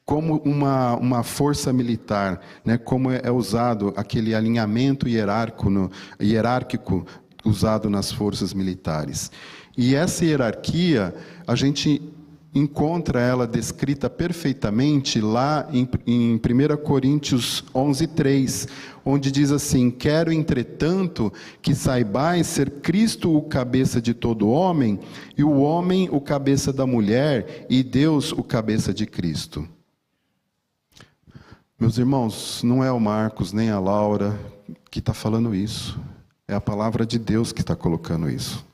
como uma força militar, né? Como é usado aquele alinhamento hierárquico usado nas forças militares. E essa hierarquia, a gente encontra ela descrita perfeitamente lá em 1 Coríntios 11:3, onde diz assim: quero, entretanto, que saibais ser Cristo o cabeça de todo homem, e o homem o cabeça da mulher, e Deus o cabeça de Cristo. Meus irmãos, não é o Marcos nem a Laura que está falando isso, é a palavra de Deus que está colocando isso.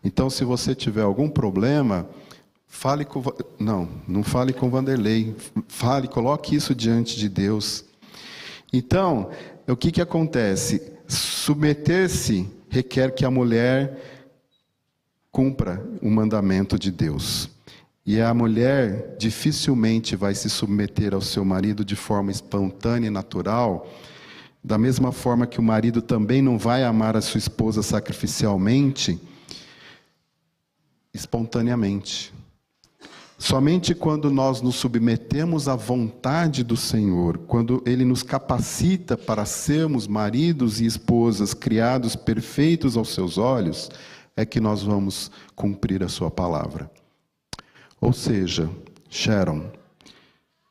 Então, se você tiver algum problema, não fale com Vanderlei, coloque isso diante de Deus. Então, o que acontece? Submeter-se requer que a mulher cumpra o mandamento de Deus. E a mulher dificilmente vai se submeter ao seu marido de forma espontânea e natural, da mesma forma que o marido também não vai amar a sua esposa sacrificialmente, espontaneamente. Somente quando nós nos submetemos à vontade do Senhor, quando Ele nos capacita para sermos maridos e esposas criados perfeitos aos seus olhos, é que nós vamos cumprir a sua palavra. Ou seja, Sharon,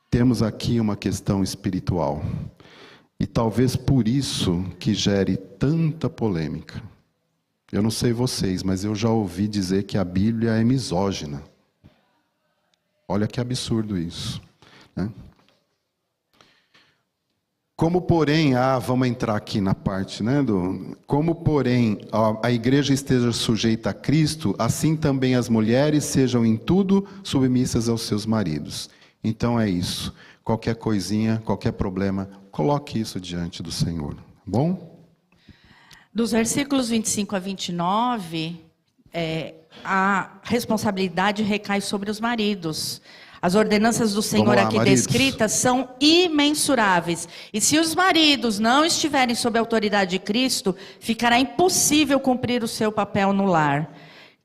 temos aqui uma questão espiritual. E talvez por isso que gere tanta polêmica. Eu não sei vocês, mas eu já ouvi dizer que a Bíblia é misógina. Olha que absurdo isso, né? Como, porém, vamos entrar aqui na parte, né, como, porém, a igreja esteja sujeita a Cristo, assim também as mulheres sejam em tudo submissas aos seus maridos. Então é isso. Qualquer coisinha, qualquer problema, coloque isso diante do Senhor. Bom? Dos versículos 25 a 29, a responsabilidade recai sobre os maridos. As ordenanças do Senhor aqui descritas são imensuráveis. E se os maridos não estiverem sob a autoridade de Cristo, ficará impossível cumprir o seu papel no lar.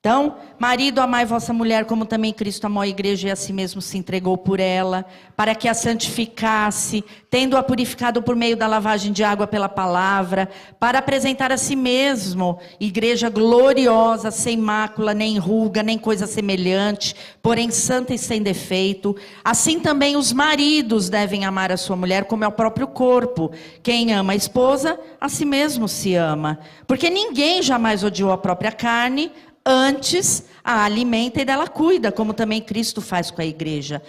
Então, marido, amai vossa mulher, como também Cristo amou a igreja e a si mesmo se entregou por ela, para que a santificasse, tendo-a purificado por meio da lavagem de água pela palavra, para apresentar a si mesmo, igreja gloriosa, sem mácula, nem ruga, nem coisa semelhante, porém santa e sem defeito. Assim também os maridos devem amar a sua mulher como é o próprio corpo. Quem ama a esposa, a si mesmo se ama. Porque ninguém jamais odiou a própria carne, antes a alimenta e dela cuida, como também Cristo faz com a igreja.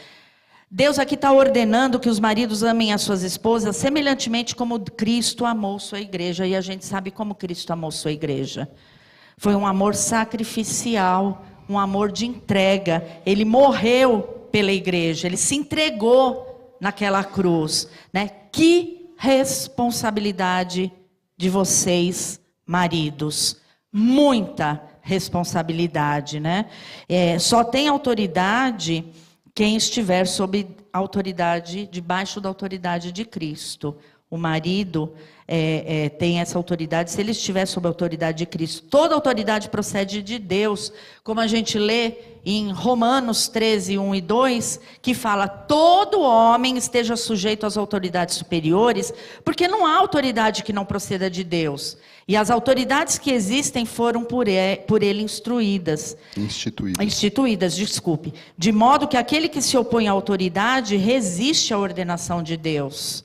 Deus aqui está ordenando que os maridos amem as suas esposas semelhantemente como Cristo amou sua igreja. E a gente sabe como Cristo amou sua igreja. Foi um amor sacrificial, um amor de entrega. Ele morreu pela igreja, ele se entregou naquela cruz, né? Que responsabilidade de vocês, maridos. Muita responsabilidade, né? Só tem autoridade quem estiver sob autoridade, debaixo da autoridade de Cristo. O marido tem essa autoridade, se ele estiver sob a autoridade de Cristo. Toda autoridade procede de Deus, como a gente lê em Romanos 13, 1 e 2, que fala: todo homem esteja sujeito às autoridades superiores, porque não há autoridade que não proceda de Deus. E as autoridades que existem foram por ele instituídas, desculpe. De modo que aquele que se opõe à autoridade resiste à ordenação de Deus.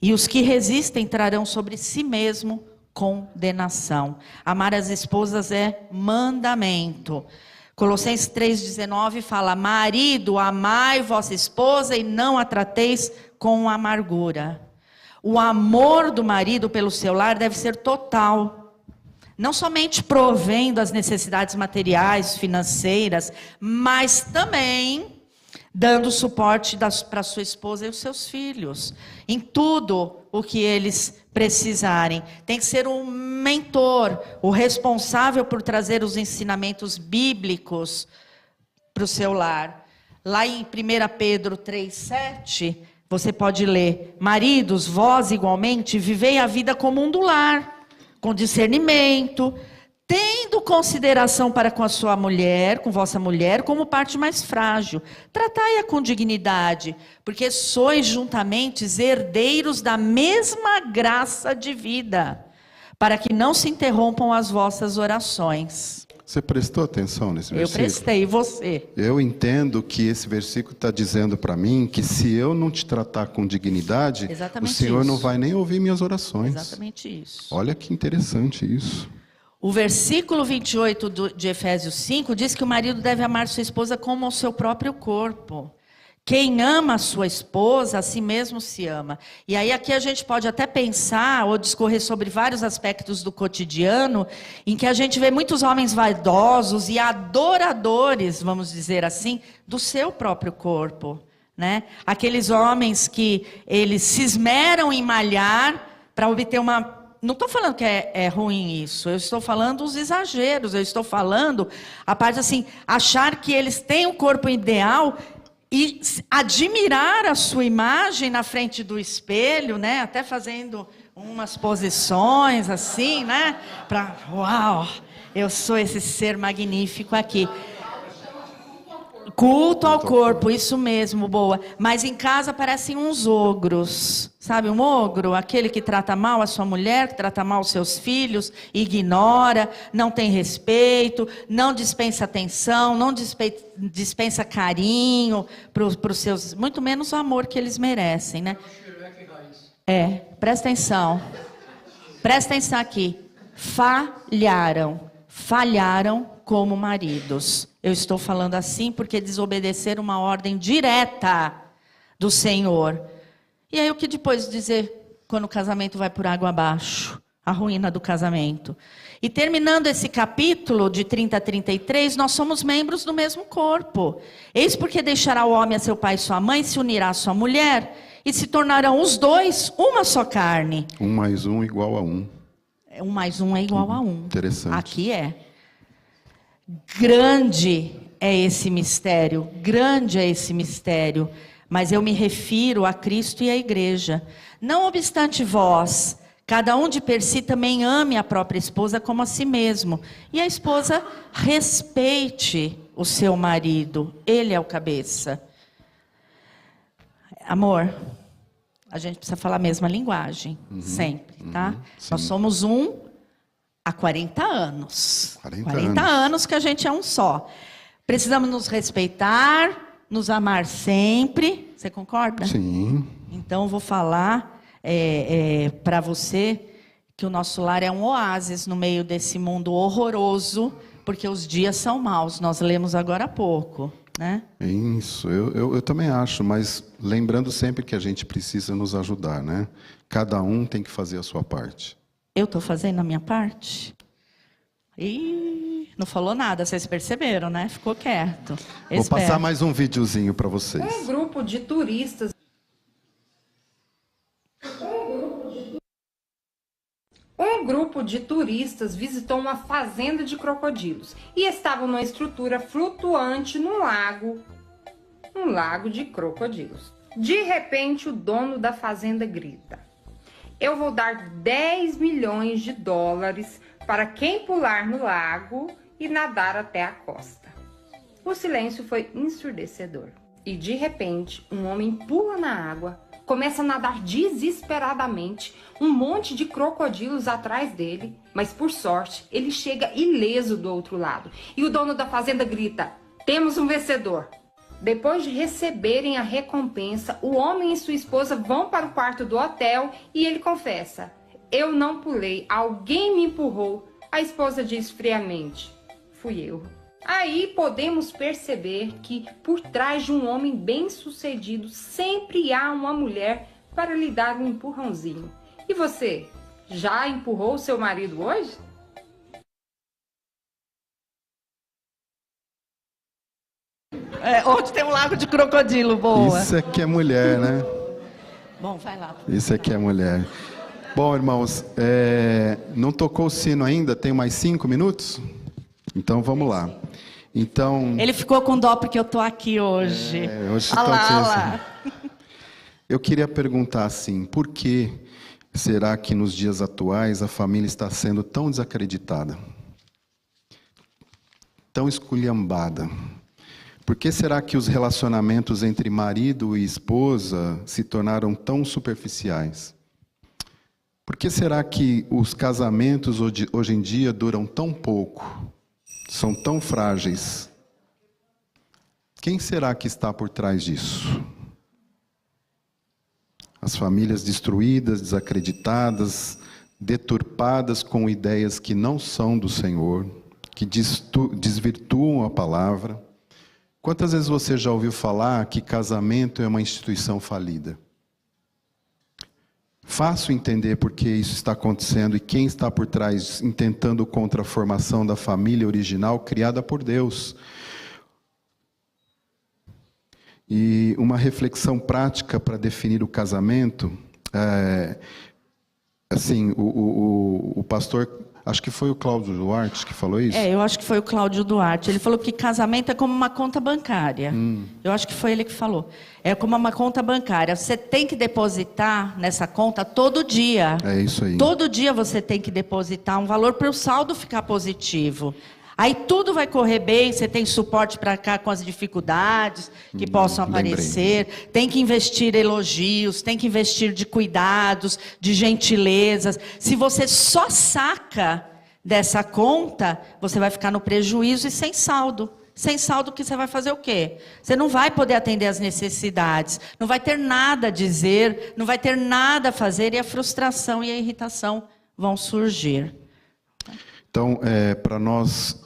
E os que resistem trarão sobre si mesmo condenação. Amar as esposas é mandamento. Colossenses 3,19 fala: marido, amai vossa esposa e não a trateis com amargura. O amor do marido pelo seu lar deve ser total. Não somente provendo as necessidades materiais, financeiras, mas também dando suporte para sua esposa e os seus filhos. Em tudo o que eles precisarem. Tem que ser um mentor, o responsável por trazer os ensinamentos bíblicos para o seu lar. Lá em 1 Pedro 3,7... você pode ler: maridos, vós igualmente vivei a vida comum do lar, com discernimento, tendo consideração para com a sua mulher, com vossa mulher, como parte mais frágil. Tratai-a com dignidade, porque sois juntamente herdeiros da mesma graça de vida, para que não se interrompam as vossas orações. Você prestou atenção nesse versículo? Eu prestei, e você? Eu entendo que esse versículo está dizendo para mim que se eu não te tratar com dignidade, exatamente o Senhor isso. não vai nem ouvir minhas orações. Exatamente isso. Olha que interessante isso. O versículo 28 de Efésios 5 diz que o marido deve amar sua esposa como o seu próprio corpo. Quem ama a sua esposa, a si mesmo se ama. E aí aqui a gente pode até pensar ou discorrer sobre vários aspectos do cotidiano, em que a gente vê muitos homens vaidosos e adoradores, vamos dizer assim, do seu próprio corpo, né? Aqueles homens que eles se esmeram em malhar para obter uma... Não estou falando que é ruim isso, eu estou falando os exageros, eu estou falando a parte assim, achar que eles têm um corpo ideal e admirar a sua imagem na frente do espelho, né? Até fazendo umas posições assim, né? Para, uau, eu sou esse ser magnífico aqui. Culto ao corpo, isso mesmo, boa. Mas em casa parecem uns ogros. Sabe um ogro? Aquele que trata mal a sua mulher, que trata mal os seus filhos, ignora, não tem respeito, não dispensa atenção, não dispensa carinho para os seus... Muito menos o amor que eles merecem, né? Presta atenção. Presta atenção aqui. Falharam. falharam como maridos. Eu estou falando assim porque desobedeceram uma ordem direta do Senhor. E aí o que depois dizer quando o casamento vai por água abaixo? A ruína do casamento. E terminando esse capítulo de 30 a 33, nós somos membros do mesmo corpo. Eis porque deixará o homem a seu pai e sua mãe, se unirá à sua mulher, e se tornarão os dois uma só carne. 1 mais 1 igual a 1. 1 mais 1 é igual a 1. Interessante. Aqui é. Grande é esse mistério. Grande é esse mistério. Mas eu me refiro a Cristo e à igreja. Não obstante vós, cada um de per si também ame a própria esposa como a si mesmo. E a esposa respeite o seu marido. Ele é o cabeça. Amor, a gente precisa falar a mesma linguagem, sempre, tá? Nós somos um há 40 anos. 40 anos que a gente é um só. Precisamos nos respeitar, nos amar sempre. Você concorda? Sim. Então, eu vou falar para você que o nosso lar é um oásis no meio desse mundo horroroso, porque os dias são maus. Nós lemos agora há pouco, né? Isso, eu também acho, mas lembrando sempre que a gente precisa nos ajudar, né? Cada um tem que fazer a sua parte. Eu estou fazendo a minha parte? Ih, não falou nada, vocês perceberam, né? Ficou quieto. Vou passar mais um videozinho para vocês. Um grupo de turistas. Um grupo de turistas visitou uma fazenda de crocodilos e estavam numa estrutura flutuante num lago de crocodilos. De repente, o dono da fazenda grita: "Eu vou dar 10 milhões de dólares para quem pular no lago e nadar até a costa." O silêncio foi ensurdecedor. E de repente, um homem pula na água, começa a nadar desesperadamente, um monte de crocodilos atrás dele, mas por sorte, ele chega ileso do outro lado. E o dono da fazenda grita: "Temos um vencedor." Depois de receberem a recompensa, o homem e sua esposa vão para o quarto do hotel e ele confessa: "Eu não pulei, alguém me empurrou." A esposa diz friamente: "Fui eu." Aí podemos perceber que por trás de um homem bem-sucedido sempre há uma mulher para lhe dar um empurrãozinho. E você, já empurrou seu marido hoje? Onde tem um lago de crocodilo, boa. Isso aqui é mulher, né? Bom, vai lá. Isso aqui é mulher. Bom, irmãos, não tocou o sino ainda? Tem mais 5 minutos? Então, vamos lá. Então, Ele ficou com dó porque eu tô aqui hoje. hoje Olha tô lá, aqui, olha assim. lá. Eu queria perguntar assim, por que será que nos dias atuais a família está sendo tão desacreditada? Tão esculhambada? Por que será que os relacionamentos entre marido e esposa se tornaram tão superficiais? Por que será que os casamentos hoje em dia duram tão pouco? São tão frágeis? Quem será que está por trás disso? As famílias destruídas, desacreditadas, deturpadas com ideias que não são do Senhor, que desvirtuam a palavra. Quantas vezes você já ouviu falar que casamento é uma instituição falida? Fácil entender por que isso está acontecendo e quem está por trás, intentando contra a formação da família original criada por Deus. E uma reflexão prática para definir o casamento, assim, o pastor, acho que foi o Cláudio Duarte que falou isso? Eu acho que foi o Cláudio Duarte. Ele falou que casamento é como uma conta bancária. Eu acho que foi ele que falou. É como uma conta bancária. Você tem que depositar nessa conta todo dia. É isso aí. Todo dia você tem que depositar um valor para o saldo ficar positivo. Aí tudo vai correr bem, você tem suporte para cá com as dificuldades que possam aparecer, tem que investir elogios, tem que investir de cuidados, de gentilezas. Se você só saca dessa conta, você vai ficar no prejuízo e sem saldo. Sem saldo, que você vai fazer o quê? Você não vai poder atender às necessidades, não vai ter nada a dizer, não vai ter nada a fazer, e a frustração e a irritação vão surgir. Então, para nós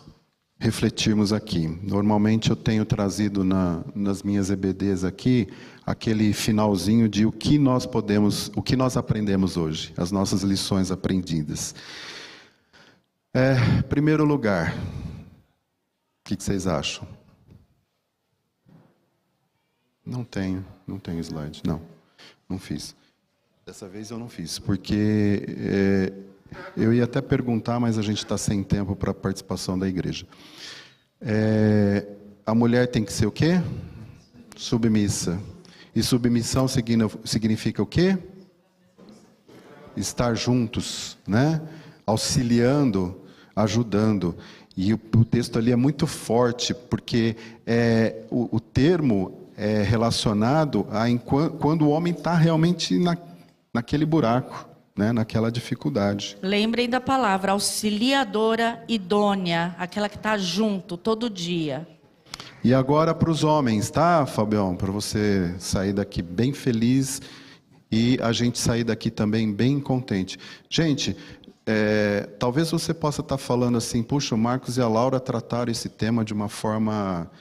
refletirmos aqui, normalmente eu tenho trazido nas minhas EBDs aqui, aquele finalzinho de o que nós aprendemos hoje, as nossas lições aprendidas. Primeiro lugar, o que vocês acham? Não tenho slide, não fiz. Dessa vez eu não fiz, porque eu ia até perguntar, mas a gente está sem tempo para a participação da igreja. A mulher tem que ser o quê? Submissa. E submissão significa o quê? Estar juntos, né? Auxiliando, ajudando. E o texto ali é muito forte, porque o termo é relacionado a quando o homem está realmente naquele buraco, né? Naquela dificuldade. Lembrem da palavra auxiliadora idônea, aquela que está junto todo dia. E agora para os homens, tá, Fabião? Para você sair daqui bem feliz e a gente sair daqui também bem contente. Gente, talvez você possa estar falando assim, puxa, o Marcos e a Laura trataram esse tema de uma forma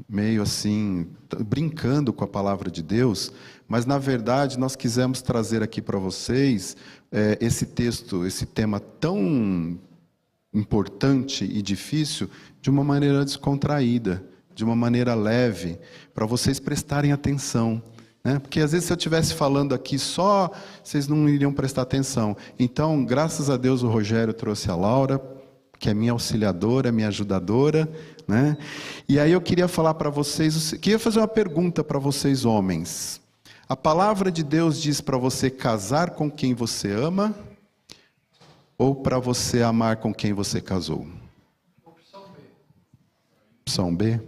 meio assim, brincando com a palavra de Deus, mas na verdade nós quisemos trazer aqui para vocês esse texto, esse tema tão importante e difícil, de uma maneira descontraída, de uma maneira leve, para vocês prestarem atenção, né? Porque às vezes se eu estivesse falando aqui só, vocês não iriam prestar atenção. Então, graças a Deus, o Rogério trouxe a Laura, que é minha auxiliadora, minha ajudadora, né? E aí eu queria falar para vocês, queria fazer uma pergunta para vocês, homens. A palavra de Deus diz para você casar com quem você ama, ou para você amar com quem você casou? Opção B.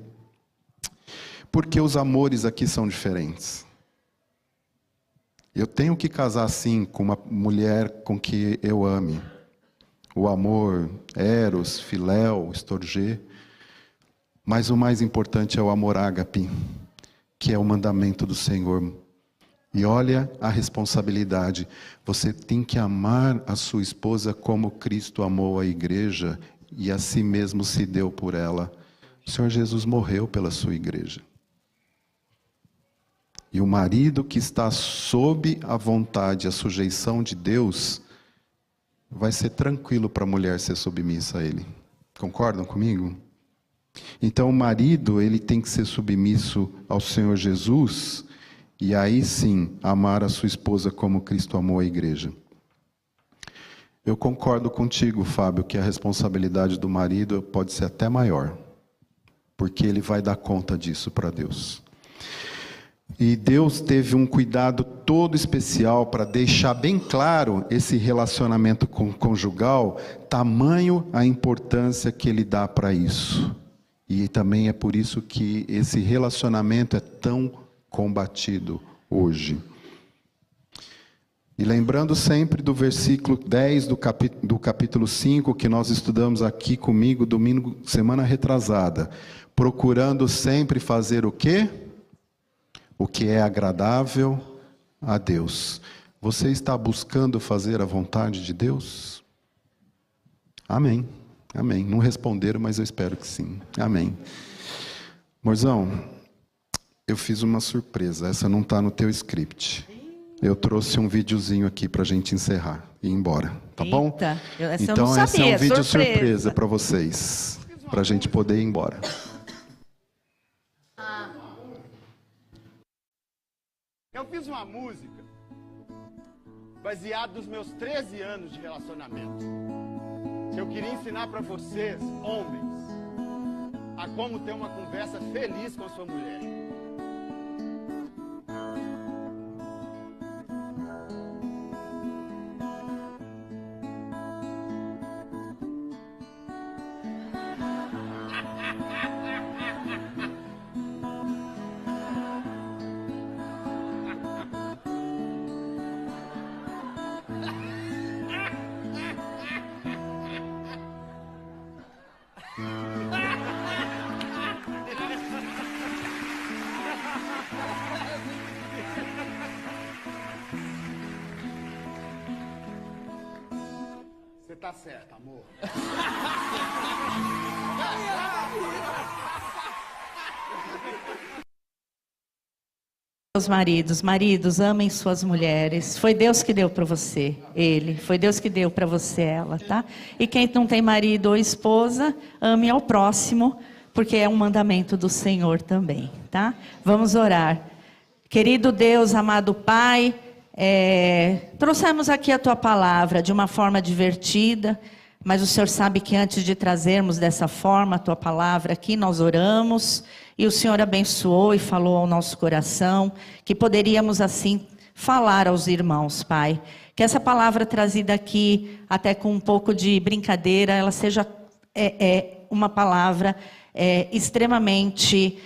Porque os amores aqui são diferentes. Eu tenho que casar sim com uma mulher com que eu ame. O amor, eros, filéu, estorgê. Mas o mais importante é o amor ágape, que é o mandamento do Senhor. E olha a responsabilidade. Você tem que amar a sua esposa como Cristo amou a igreja e a si mesmo se deu por ela. O Senhor Jesus morreu pela sua igreja. E o marido que está sob a vontade, a sujeição de Deus, vai ser tranquilo para a mulher ser submissa a ele. Concordam comigo? Então o marido, ele tem que ser submisso ao Senhor Jesus, e aí sim, amar a sua esposa como Cristo amou a igreja. Eu concordo contigo, Fábio, que a responsabilidade do marido pode ser até maior, porque ele vai dar conta disso para Deus. E Deus teve um cuidado todo especial para deixar bem claro esse relacionamento conjugal, tamanho a importância que Ele dá para isso. E também é por isso que esse relacionamento é tão combatido hoje. E lembrando sempre do versículo 10 do capítulo 5, que nós estudamos aqui comigo domingo, semana retrasada. Procurando sempre fazer o quê? O que é agradável a Deus. Você está buscando fazer a vontade de Deus? Amém. Amém. Não responderam, mas eu espero que sim. Amém. Morzão, eu fiz uma surpresa. Essa não está no teu script. Eu trouxe um videozinho aqui para a gente encerrar e ir embora. Tá bom? Então, esse é um vídeo surpresa para vocês. Para a gente poder ir embora. Eu fiz uma música baseada nos meus 13 anos de relacionamento. Eu queria ensinar para vocês, homens, a como ter uma conversa feliz com a sua mulher. tá certa, amor. Os maridos, amem suas mulheres. Foi Deus que deu para você ele, foi Deus que deu para você ela, tá? E quem não tem marido ou esposa, ame ao próximo, porque é um mandamento do Senhor também, tá? Vamos orar. Querido Deus, amado Pai, trouxemos aqui a Tua palavra de uma forma divertida, mas o Senhor sabe que antes de trazermos dessa forma a Tua palavra aqui, nós oramos, e o Senhor abençoou e falou ao nosso coração, que poderíamos assim falar aos irmãos, Pai. Que essa palavra trazida aqui, até com um pouco de brincadeira, ela seja uma palavra extremamente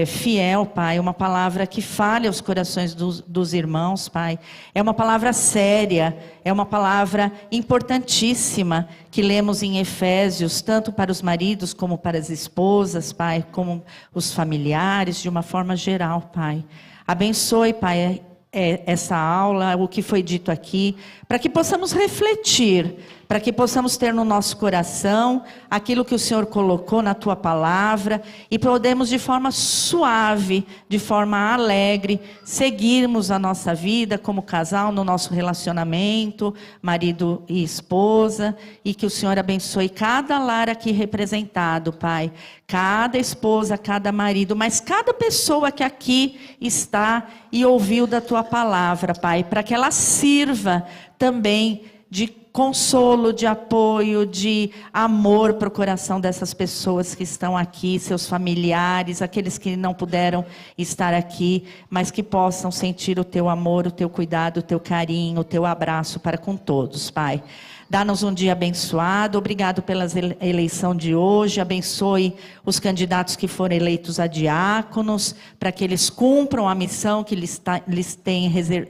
fiel, Pai, uma palavra que fale aos corações dos irmãos, Pai. É uma palavra séria, é uma palavra importantíssima que lemos em Efésios, tanto para os maridos como para as esposas, Pai, como os familiares, de uma forma geral, Pai. Abençoe, Pai, essa aula, o que foi dito aqui, para que possamos refletir, para que possamos ter no nosso coração aquilo que o Senhor colocou na Tua palavra e podemos de forma suave, de forma alegre, seguirmos a nossa vida como casal no nosso relacionamento, marido e esposa, e que o Senhor abençoe cada lar aqui representado, Pai, cada esposa, cada marido, mas cada pessoa que aqui está e ouviu da Tua palavra, Pai, para que ela sirva também de consolo, de apoio, de amor para o coração dessas pessoas que estão aqui, seus familiares, aqueles que não puderam estar aqui, mas que possam sentir o Teu amor, o Teu cuidado, o Teu carinho, o Teu abraço para com todos, Pai. Dá-nos um dia abençoado, obrigado pela eleição de hoje, abençoe os candidatos que foram eleitos a diáconos, para que eles cumpram a missão que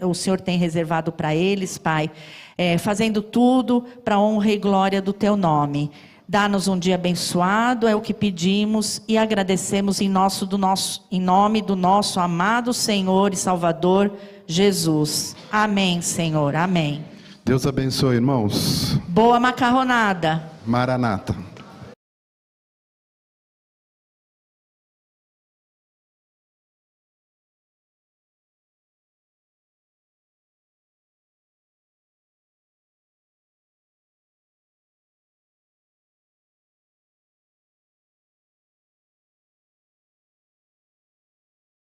o Senhor tem reservado para eles, Pai, fazendo tudo para a honra e glória do Teu nome. Dá-nos um dia abençoado, é o que pedimos e agradecemos em nome do nosso amado Senhor e Salvador, Jesus. Amém, Senhor, amém. Deus abençoe, irmãos. Boa macarronada. Maranata.